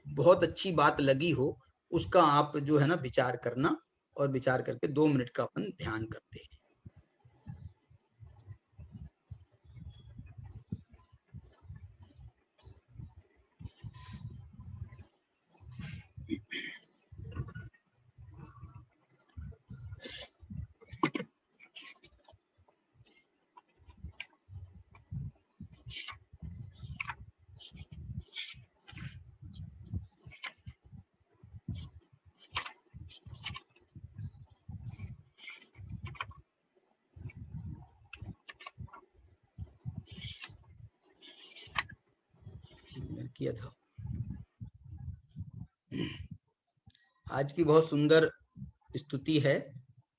बहुत अच्छी बात लगी हो उसका आप जो है ना विचार करना, और विचार करके 2 मिनट का अपन ध्यान करते हैं। किया था आज की बहुत सुंदर स्तुति है।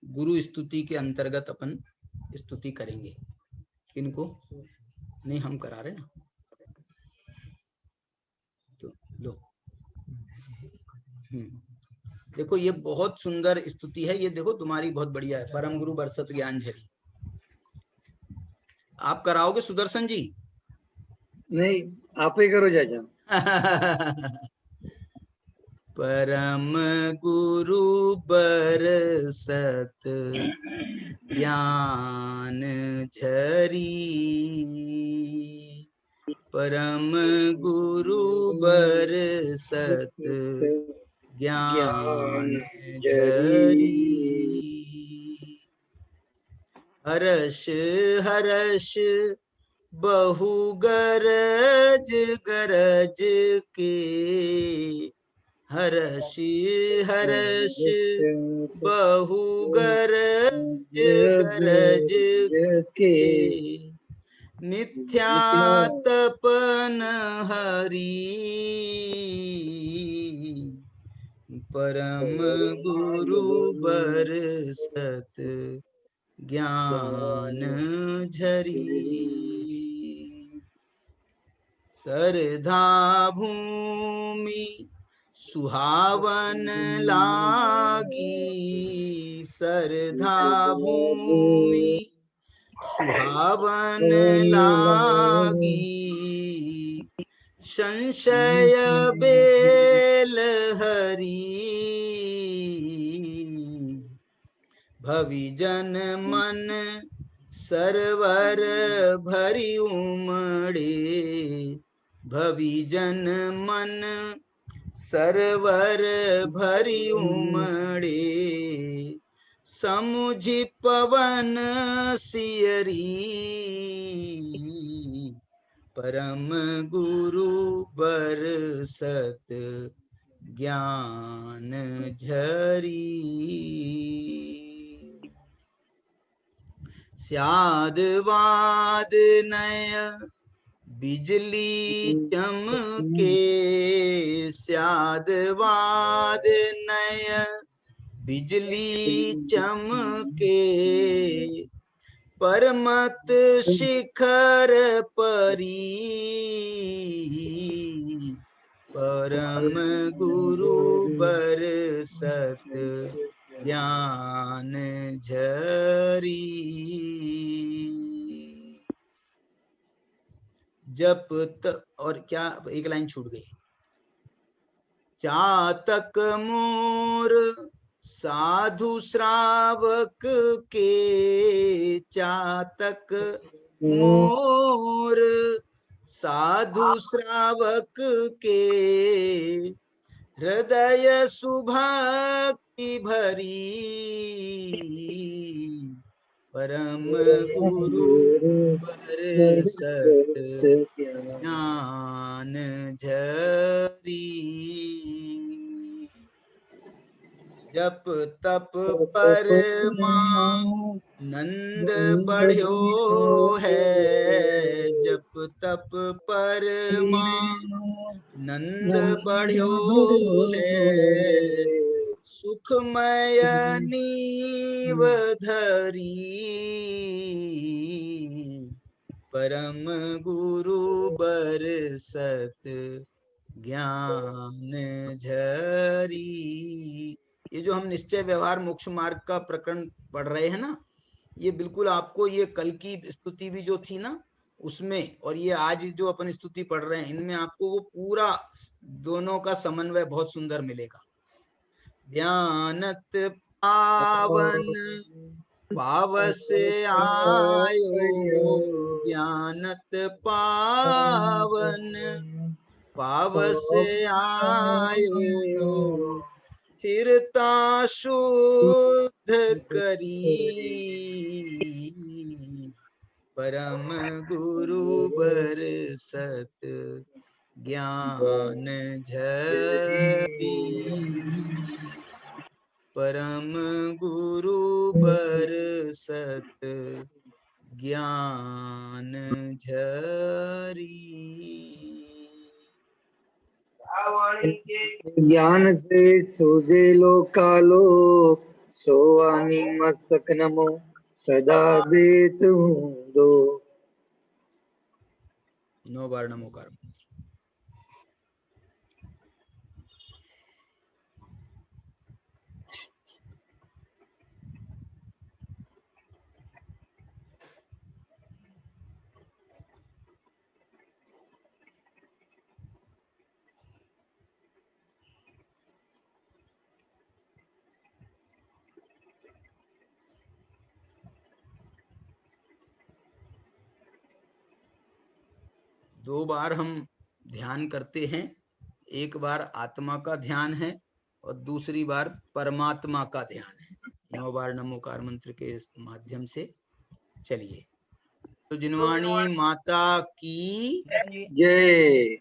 गुरु स्तुति के अंतर्गत अपन स्तुति करेंगे। किनको नहीं, हम करा रहे ना, तो लो। देखो ये बहुत सुंदर स्तुति है, ये देखो तुम्हारी बहुत बढ़िया है। परम गुरु बरसत ज्ञान झरी, आप कराओगे सुदर्शन जी? नहीं, आप ही करो चाचा। परम गुरु बरसत ज्ञान झरी, परम गुरु बरसत ज्ञान झरी, हर्ष हर्ष बहु गरज गरज के, हर्ष हर्ष बहु गरज गरज के, मिथ्या तपन हरि, परम गुरु बरसत ज्ञान झरी, सरधा भूमि सुहावन लागी, सरधा भूमि सुहावन लागी, संशय बेल हरी, भविजन मन सरवर भरी उमड़े, भविजन मन सरवर भरी उमड़े, समुझि पवन सियरी, परम गुरु बरसत ज्ञान झरी, स्याद वाद नय बिजली चमके, स्याद वाद नय बिजली चमके, परमत शिखर परी, परम गुरु बरसत ज्ञान झरी, जप और क्या, एक लाइन छूट गई। चातक मोर साधु श्रावक के चातक मोर, साधु श्रावक के हृदय सुभक्ति भरी, परम गुरु बरसत ज्ञान झरी। जप तप परमानंद बढ़्यो है, जप तप परमानंद बढ़्यो है, सुखमय नीव धरी, परम गुरु बरसत ज्ञान झरी। ये जो हम निश्चय व्यवहार मोक्ष मार्ग का प्रकरण पढ़ रहे हैं ना, ये बिल्कुल आपको ये कल की स्तुति भी जो थी ना उसमें, और ये आज जो अपन स्तुति पढ़ रहे हैं, इनमें आपको वो पूरा दोनों का समन्वय बहुत सुंदर मिलेगा। ध्यानत पावन पावस आयो, ज्ञानत पावन पावस आयो, स्थिरता शुद्ध करी, परम गुरु बरसत ज्ञान झरी, परम गुरु बरसत ज्ञान झरी। ज्ञान से सूझे लो कालो, सोवामी मस्तक नमो सदा देत हूँ दो। 9 बार नमोकार। दो बार हम ध्यान करते हैं, एक बार आत्मा का ध्यान है और दूसरी बार परमात्मा का ध्यान है। 9 बार नमोकार मंत्र के माध्यम से चलिए। तो जिनवाणी माता की जय।